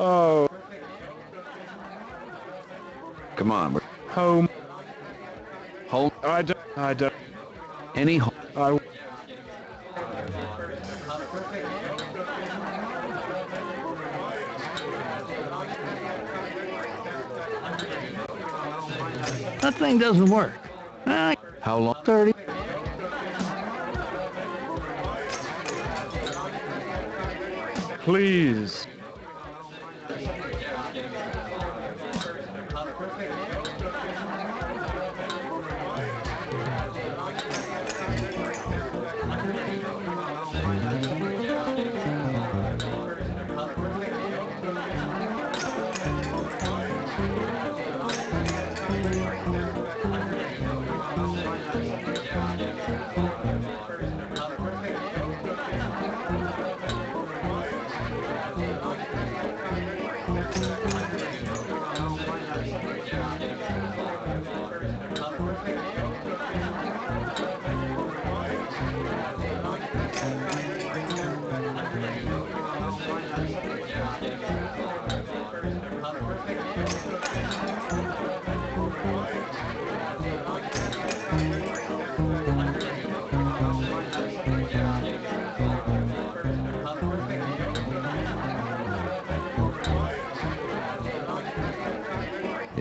Oh, Come on. We're home. home. I don't. Any home. I. That thing doesn't work. How long? 30. Please.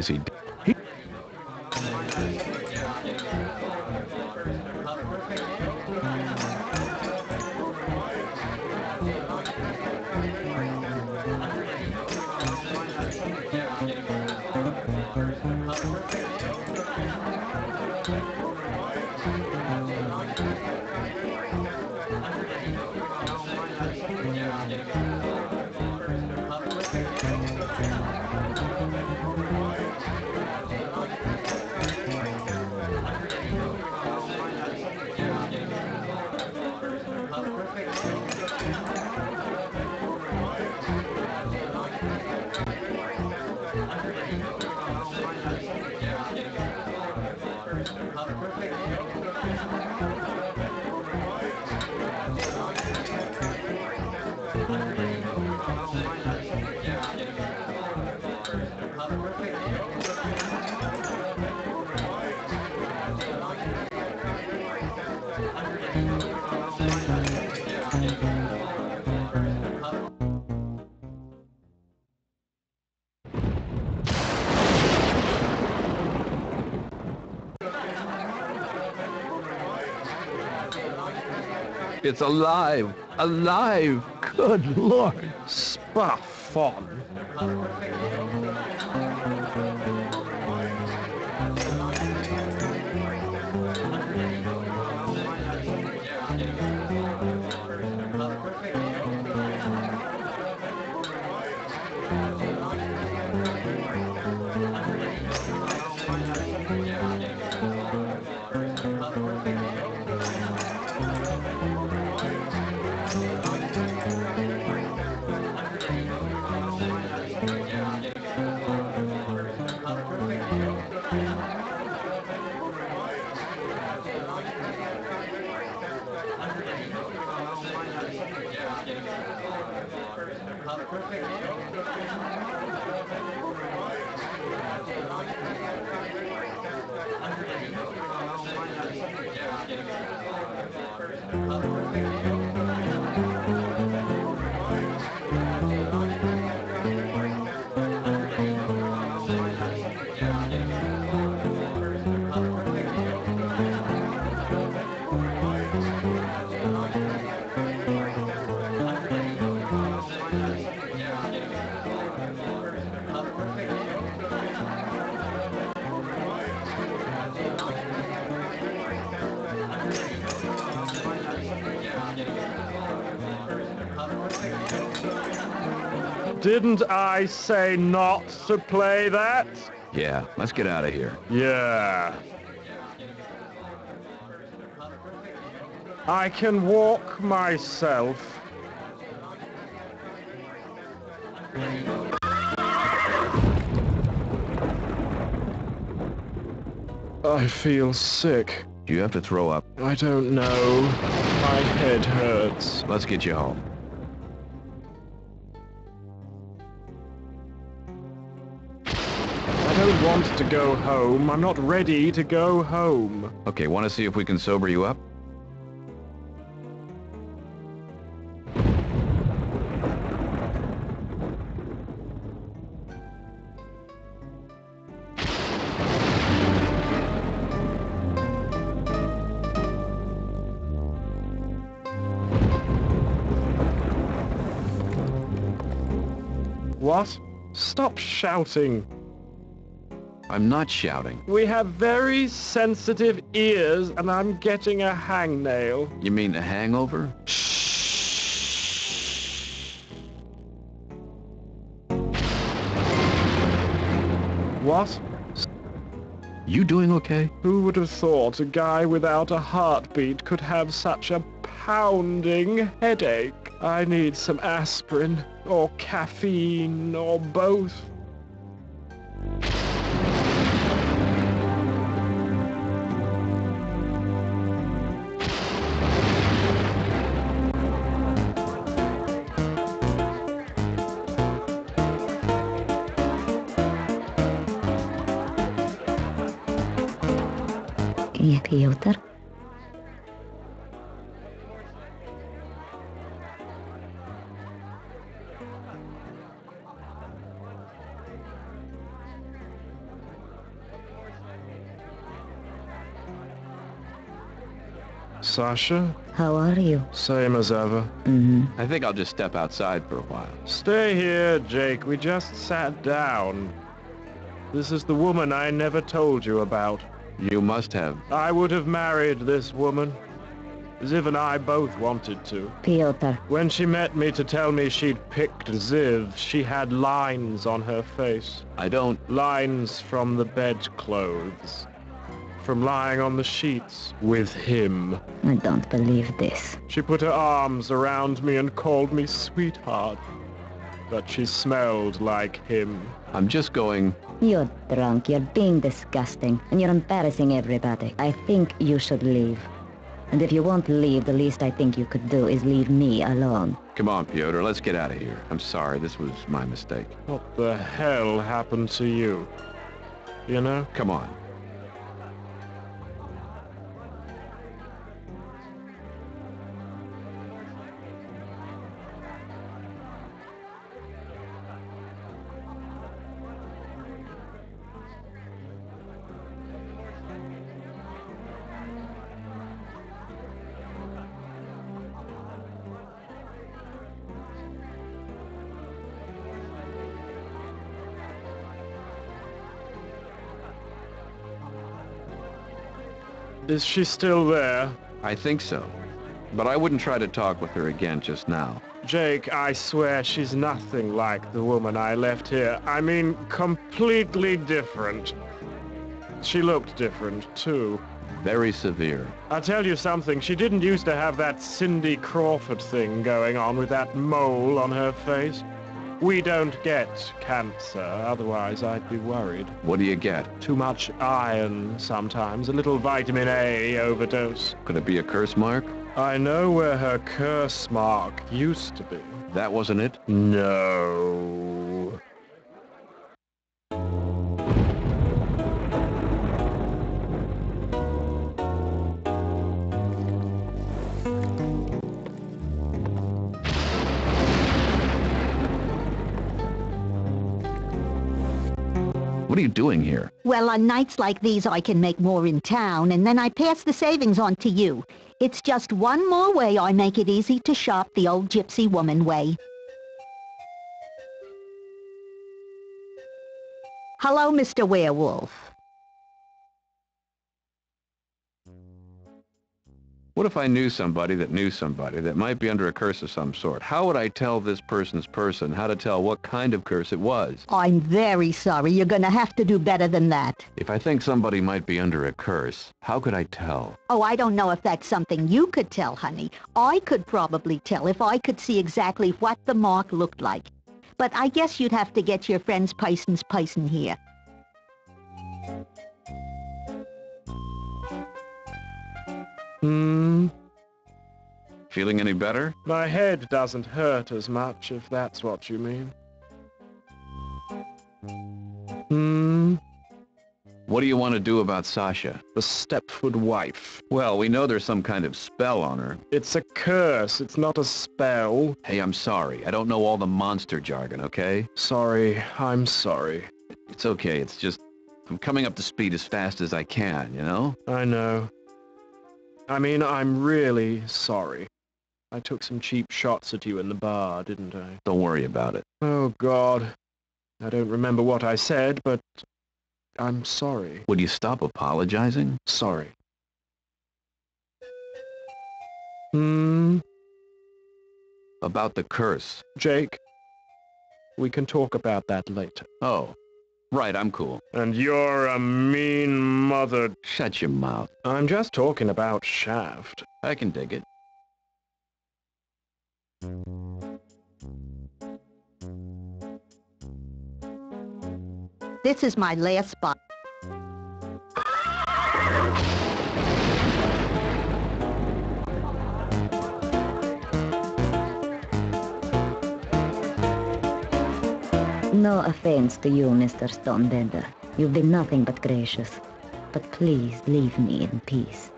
Is he? It's alive! Alive! Good Lord. Spaffon. Didn't I say not to play that? Yeah, let's get out of here. Yeah. I can walk myself. I feel sick. Do you have to throw up? I don't know. My head hurts. Let's get you home. I don't want to go home. I'm not ready to go home. Okay, want to see if we can sober you up? What? Stop shouting. I'm not shouting. We have very sensitive ears, and I'm getting a hangnail. You mean a hangover? What? You doing okay? Who would have thought a guy without a heartbeat could have such a pounding headache? I need some aspirin, or caffeine, or both. Piotr? Sasha? How are you? Same as ever. I think I'll just step outside for a while. Stay here, Jake. We just sat down. This is the woman I never told you about. You must have. I would have married this woman. Ziv and I both wanted to. Piotr. When she met me to tell me she'd picked Ziv, she had lines on her face. I don't... Lines from the bedclothes. From lying on the sheets with him. I don't believe this. She put her arms around me and called me sweetheart. But she smelled like him. I'm just going... You're drunk, you're being disgusting, and you're embarrassing everybody. I think you should leave. And if you won't leave, the least I think you could do is leave me alone. Come on, Piotr, let's get out of here. I'm sorry, this was my mistake. What the hell happened to you? You know? Come on. Is she still there? I think so. But I wouldn't try to talk with her again just now. Jake, I swear she's nothing like the woman I left here. I mean, completely different. She looked different, too. Very severe. I'll tell you something, she didn't used to have that Cindy Crawford thing going on with that mole on her face. We don't get cancer, otherwise I'd be worried. What do you get? Too much iron sometimes, a little vitamin A overdose. Could it be a curse mark? I know where her curse mark used to be. That wasn't it? No. What are you doing here? Well, on nights like these, I can make more in town, and then I pass the savings on to you. It's just one more way I make it easy to shop the old gypsy woman way. Hello, Mr. Werewolf. What if I knew somebody that might be under a curse of some sort? How would I tell this person's person how to tell what kind of curse it was? I'm very sorry. You're gonna have to do better than that. If I think somebody might be under a curse, how could I tell? Oh, I don't know if that's something you could tell, honey. I could probably tell if I could see exactly what the mark looked like. But I guess you'd have to get your friend's person here. Feeling any better? My head doesn't hurt as much, if that's what you mean. What do you want to do about Sasha? The Stepford wife. Well, we know there's some kind of spell on her. It's a curse, it's not a spell. Hey, I'm sorry. I don't know all the monster jargon, okay? Sorry, I'm sorry. It's okay. It's just I'm coming up to speed as fast as I can, you know? I know. I mean, I'm really sorry. I took some cheap shots at you in the bar, didn't I? Don't worry about it. Oh, God. I don't remember what I said, but I'm sorry. Would you stop apologizing? Sorry. About the curse. Jake, we can talk about that later. Oh, right, I'm cool. And you're a mean mother. Shut your mouth. I'm just talking about Shaft. I can dig it. This is my last spot. No offense to you, Mr. Stonebender. You've been nothing but gracious. But please leave me in peace.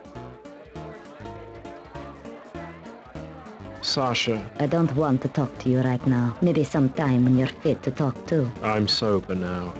Sasha. I don't want to talk to you right now. Maybe sometime when you're fit to talk too. I'm sober now.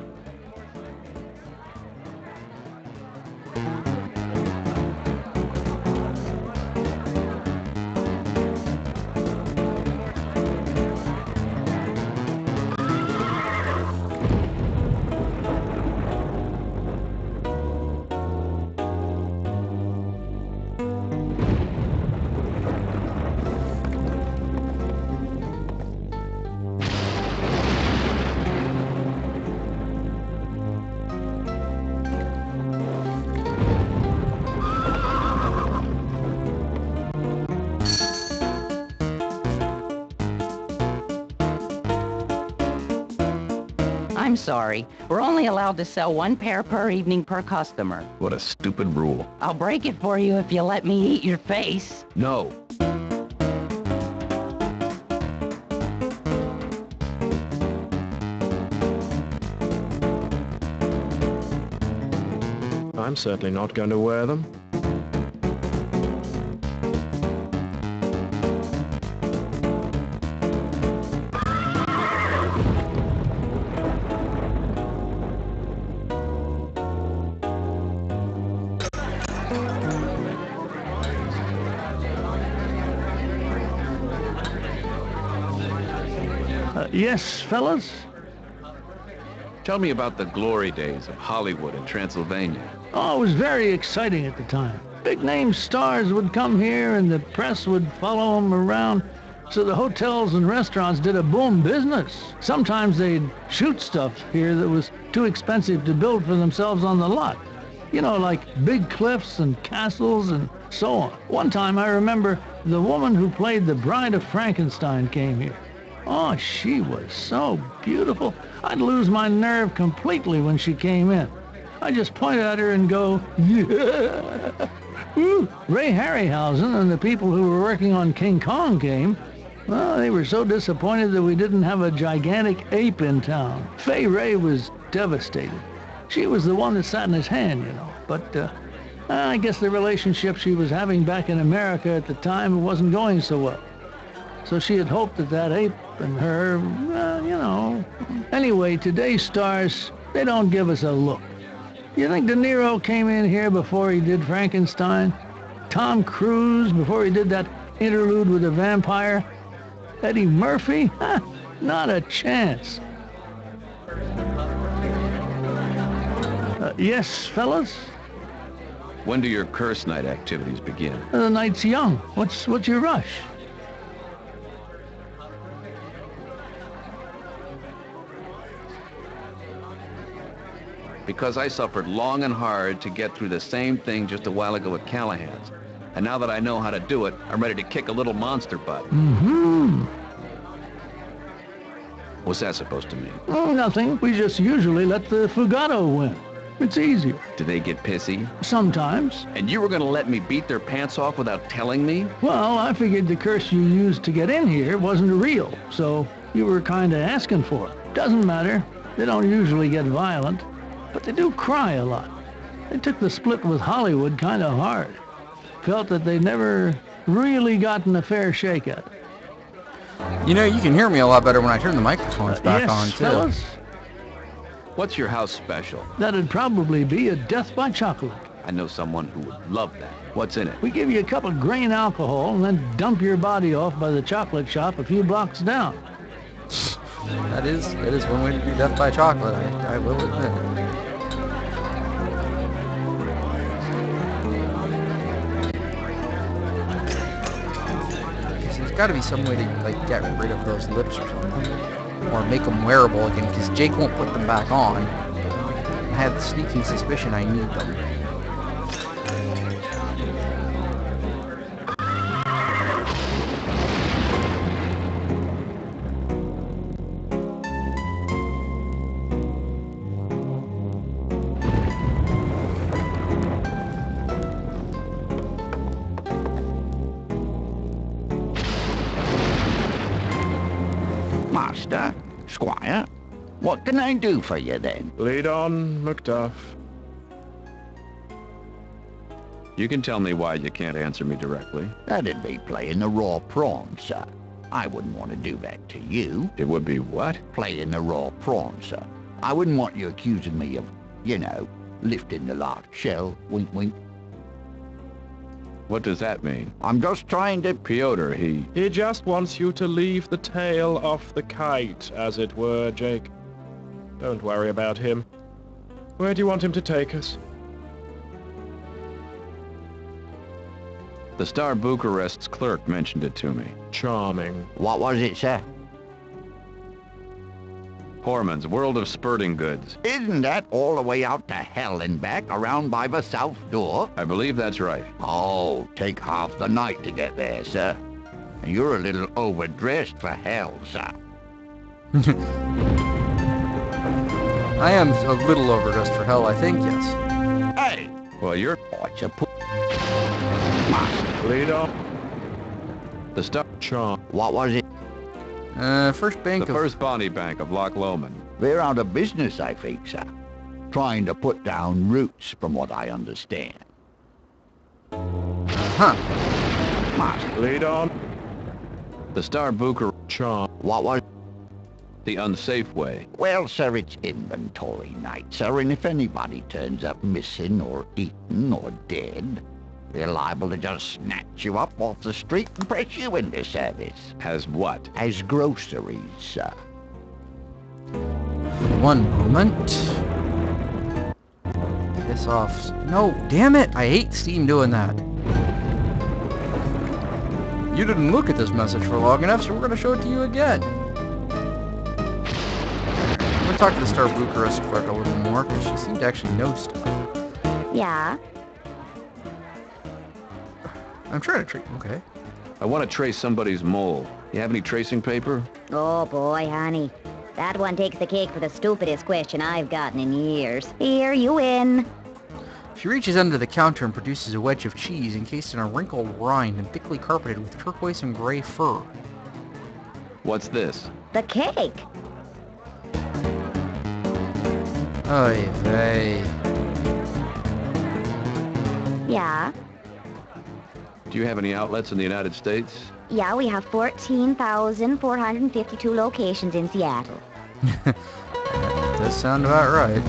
I'm sorry. We're only allowed to sell one pair per evening per customer. What a stupid rule. I'll break it for you if you let me eat your face. No. I'm certainly not going to wear them. Yes, fellas? Tell me about the glory days of Hollywood and Transylvania. Oh, it was very exciting at the time. Big-name stars would come here and the press would follow them around. So the hotels and restaurants did a boom business. Sometimes they'd shoot stuff here that was too expensive to build for themselves on the lot. You know, like big cliffs and castles and so on. One time I remember the woman who played the Bride of Frankenstein came here. Oh, she was so beautiful. I'd lose my nerve completely when she came in. I just point at her and go, yeah. Woo. Ray Harryhausen and the people who were working on King Kong came. Well, they were so disappointed that we didn't have a gigantic ape in town. Fay Ray was devastated. She was the one that sat in his hand, you know. But I guess the relationship she was having back in America at the time wasn't going so well. So she had hoped that that ape and her, you know. Anyway, today's stars, they don't give us a look. You think De Niro came in here before he did Frankenstein? Tom Cruise before he did that interlude with a vampire? Eddie Murphy? Not a chance. Yes, fellas? When do your curse night activities begin? The night's young. What's your rush? Because I suffered long and hard to get through the same thing just a while ago at Callahan's. And now that I know how to do it, I'm ready to kick a little monster butt. Mm-hmm. What's that supposed to mean? Oh, nothing. We just usually let the Fugato win. It's easier. Do they get pissy? Sometimes. And you were going to let me beat their pants off without telling me? Well, I figured the curse you used to get in here wasn't real, so you were kind of asking for it. Doesn't matter. They don't usually get violent, but they do cry a lot. They took the split with Hollywood kind of hard. Felt that they'd never really gotten a fair shake at it. You know, you can hear me a lot better when I turn the microphones back yes, on, too. Fellas? What's your house special? That'd probably be a death by chocolate. I know someone who would love that. What's in it? We give you a cup of grain alcohol and then dump your body off by the chocolate shop a few blocks down. That is one way to do death by chocolate, I will admit. There's got to be some way to like get rid of those lips or something, or make them wearable again, because Jake won't put them back on. I have the sneaking suspicion I need them. Master, Squire, what can I do for you then? Lead on, Macduff. You can tell me why you can't answer me directly. That'd be playing the raw prawn, sir. I wouldn't want to do that to you. It would be what? Playing the raw prawn, sir. I wouldn't want you accusing me of, you know, lifting the large shell. Wink, wink. What does that mean? I'm just trying to... Piotr, he just wants you to leave the tail off the kite, as it were, Jake. Don't worry about him. Where do you want him to take us? The Star Bucharest's clerk mentioned it to me. Charming. What was it, sir? Horman's World of Spurting Goods. Isn't that all the way out to hell and back, around by the south door? I believe that's right. Oh, take half the night to get there, sir. And you're a little overdressed for hell, sir. I am a little overdressed for hell, I think, yes. Hey! Well, you're... What's a put... Lead on. The Star... Charm. What was it? First Bank The of... First Bonnie Bank of Loch Lomond. They're out of business, I think, sir. Trying to put down roots, from what I understand. Huh. Master, Lead on. The Star Bucharest... Charm. what was... The Unsafe Way. Well, sir, it's inventory night, sir, and if anybody turns up missing or eaten or dead, they're liable to just snatch you up off the street and press you into service. Has what? As groceries, sir. One moment. Piss off. No, damn it! I hate Steam doing that. You didn't look at this message for long enough, so we're gonna show it to you again. I'm gonna talk to the Star Bucharest clerk a little more, because she seemed to actually know stuff. Yeah? I'm trying to treat... Okay. I want to trace somebody's mole. You have any tracing paper? Oh boy, honey. That one takes the cake for the stupidest question I've gotten in years. Here, you win. She reaches under the counter and produces a wedge of cheese encased in a wrinkled rind and thickly carpeted with turquoise and gray fur. What's this? The cake. Oy vey. Yeah? Do you have any outlets in the United States? Yeah, we have 14,452 locations in Seattle. Does sound about right.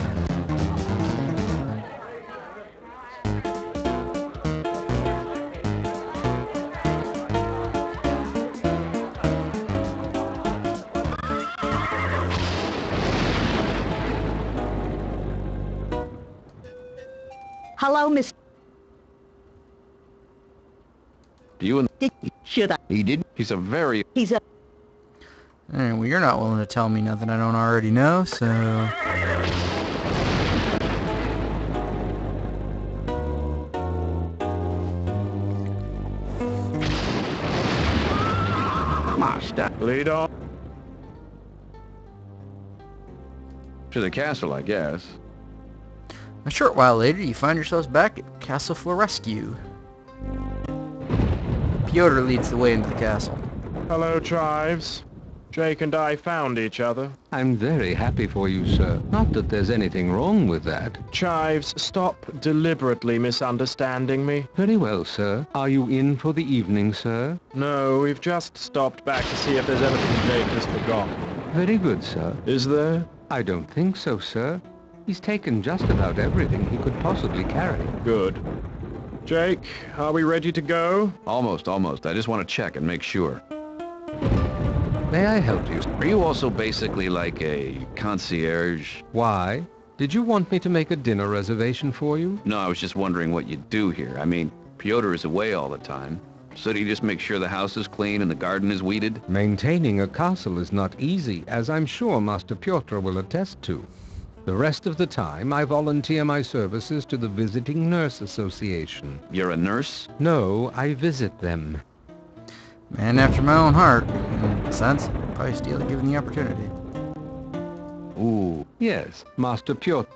Hello, Miss... Do you and... Should I... He didn't. He's a very... He's a... Well, you're not willing to tell me nothing I don't already know, so... Master. Lead on. To the castle, I guess. A short while later, you find yourselves back at Castle Florescu. Pyotr leads the way into the castle. Hello, Chives. Jake and I found each other. I'm very happy for you, sir. Not that there's anything wrong with that. Chives, stop deliberately misunderstanding me. Very well, sir. Are you in for the evening, sir? No, we've just stopped back to see if there's anything Jake has forgotten. Very good, sir. Is there? I don't think so, sir. He's taken just about everything he could possibly carry. Good. Jake, are we ready to go? Almost. I just want to check and make sure. May I help you? Are you also basically like a concierge? Why? Did you want me to make a dinner reservation for you? No, I was just wondering what you do here. I mean, Pyotr is away all the time. So do you just make sure the house is clean and the garden is weeded? Maintaining a castle is not easy, as I'm sure Master Pyotr will attest to. The rest of the time, I volunteer my services to the Visiting Nurse Association. You're a nurse? No, I visit them. Man after my own heart. In a sense, probably steal it given the opportunity. Ooh, yes, Master Pyotr.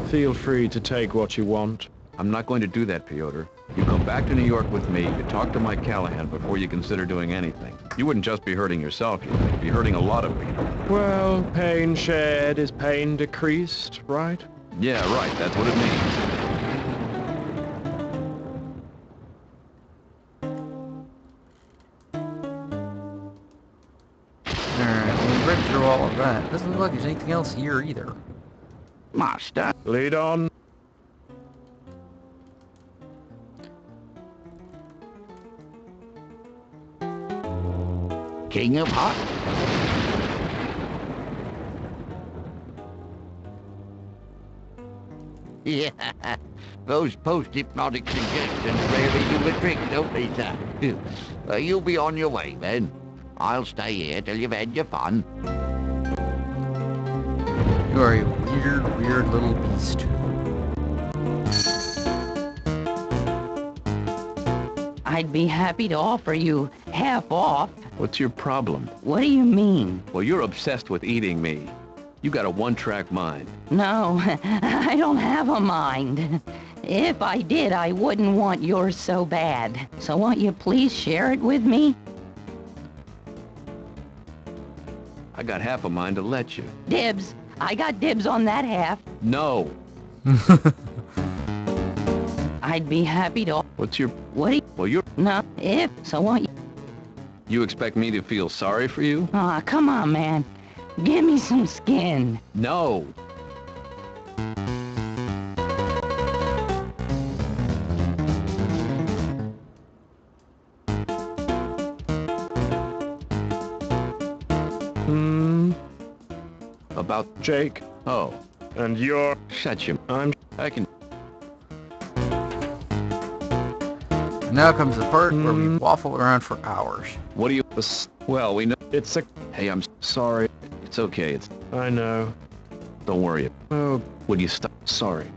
Feel free to take what you want. I'm not going to do that, Pyotr. You come back to New York with me, you talk to Mike Callahan before you consider doing anything. You wouldn't just be hurting yourself, you'd be hurting a lot of people. Well, pain shared is pain decreased, right? Yeah, right, that's what it means. Alright, well, we read through all of that. Doesn't look like there's anything else here either. Master. Lead on. King of Hearts. Yeah, those post-hypnotic suggestions rarely do a trick, don't they, sir? You'll be on your way, then. I'll stay here till you've had your fun. You are a weird little beast. I'd be happy to offer you half off. What's your problem? What do you mean? Well, you're obsessed with eating me. You got a one-track mind. No, I don't have a mind. If I did, I wouldn't want yours so bad. So won't you please share it with me? I got half a mind to let you. Dibs. I got dibs on that half. No. I'd be happy to... What's your... What do you... Well, you're... No, if... So won't you... You expect me to feel sorry for you? Aw, come on, man. Give me some skin. No. About Jake. Oh. And you're... Shut you. I can... Now comes the part where we waffle around for hours. What do you... Well, we know... It's a... Hey, I'm sorry. It's okay. I know. Don't worry. Oh, Would you stop? sorry.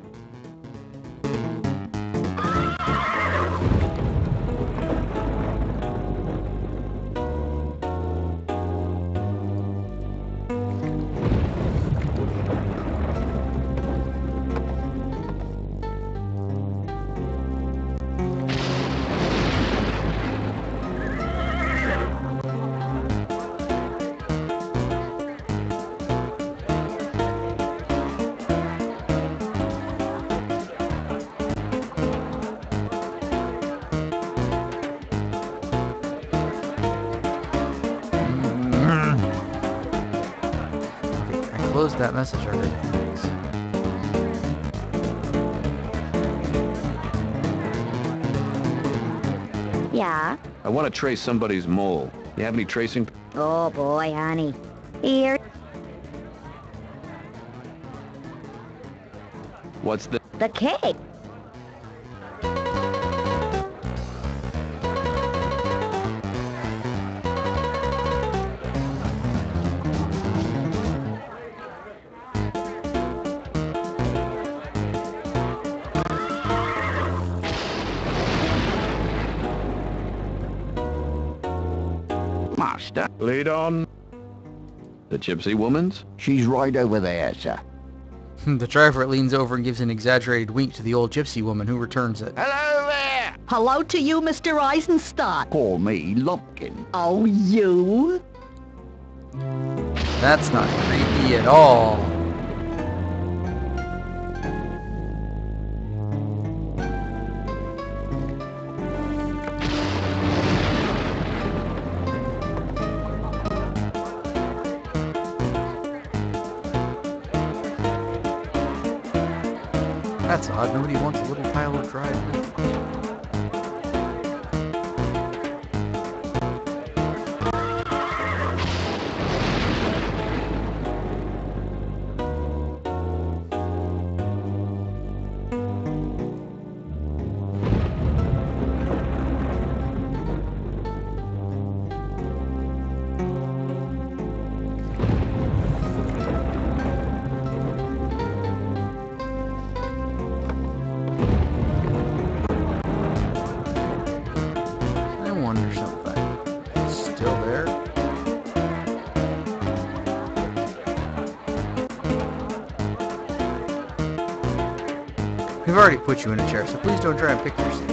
I closed that message already. Yeah? I want to trace somebody's mole. You have any tracing? Oh boy, honey. Here, What's the... the cake. Master, Lead on. The gypsy woman's? she's right over there, sir. The driver leans over and gives an exaggerated wink to the old gypsy woman, who returns it. Hello there! Hello to you, Mr. Eisenstadt. Call me Lumpkin. Oh, you? That's not creepy at all. That's odd. Nobody wants a little pile of dried meat. I wonder something. Still there? We've already put you in a chair, so please don't try and pick your seat.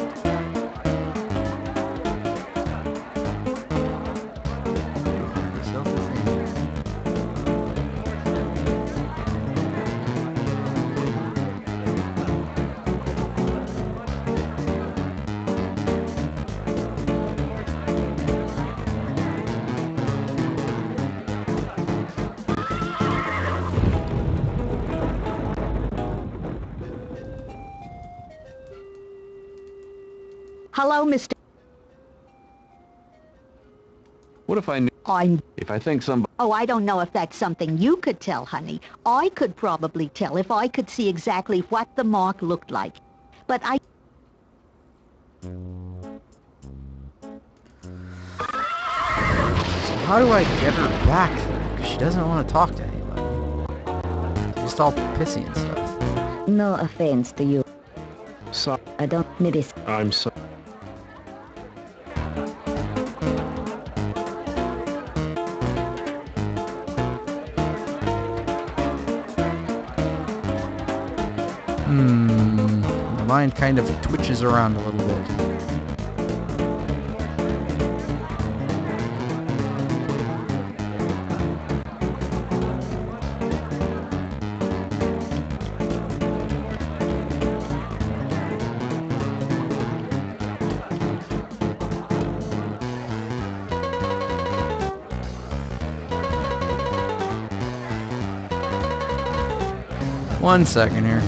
Hello, Mr. What if I knew... If I think somebody... Oh, I don't know if that's something you could tell, honey. I could probably tell if I could see exactly what the mark looked like. But I... So how do I get her back there? Because she doesn't want to talk to anybody. She's just all pissy and stuff. No offense to you. So, I don't need this. I'm so... The mind kind of twitches around a little bit. One second here.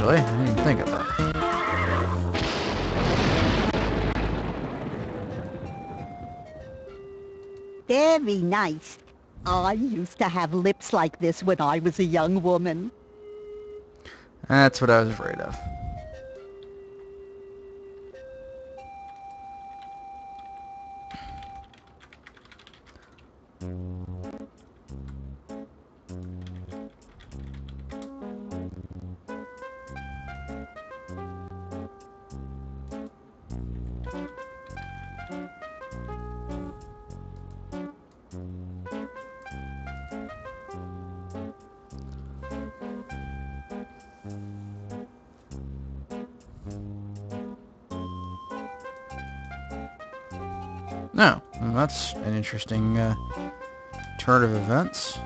actually. I didn't even think of that. Very nice. I used to have lips like this when I was a young woman. That's what I was afraid of. No, well, that's an interesting turn of events.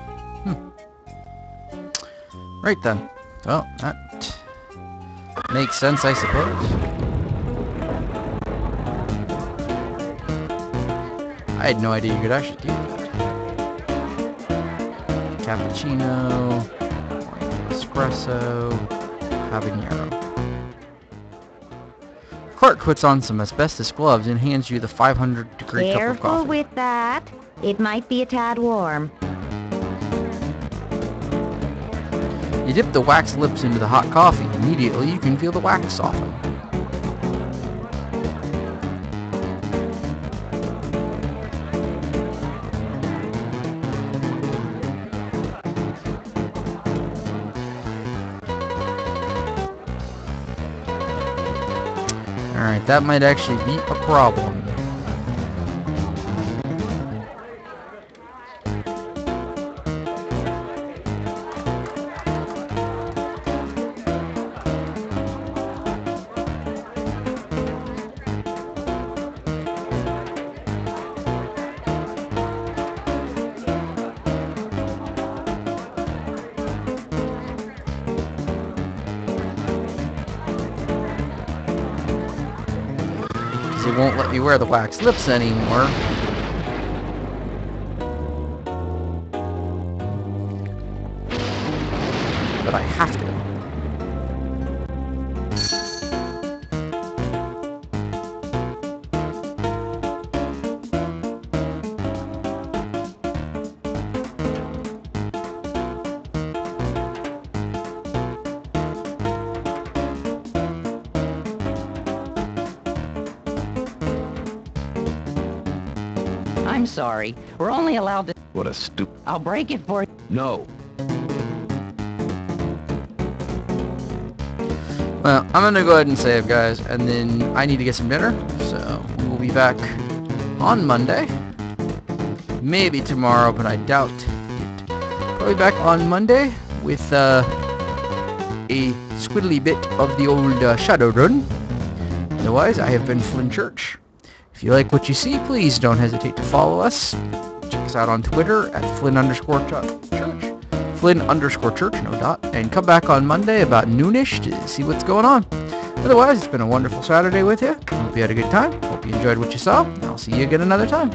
Right then. Well, that makes sense, I suppose. I had no idea you could actually do that. Cappuccino, espresso, habanero. Clark puts on some asbestos gloves and hands you the 500-degree cup of Careful coffee. with that. It might be a tad warm. You dip the wax lips into the hot coffee. Immediately, you can feel the wax soften. Alright, that might actually be a problem. It won't let me wear the wax lips anymore. But I have to. I'm sorry. We're only allowed to... What a stupid... I'll break it for... No. Well, I'm gonna go ahead and save, guys, and then I need to get some dinner, so we will be back on Monday. Maybe tomorrow, but I doubt it. Probably back on Monday with a squiddly bit of the old Shadowrun. Otherwise, I have been Flynn Church. If you like what you see, please don't hesitate to follow us. Check us out on Twitter at Flynn_Church. Flynn_Church, no dot. And come back on Monday about noonish to see what's going on. Otherwise, it's been a wonderful Saturday with you. Hope you had a good time. Hope you enjoyed what you saw. I'll see you again another time.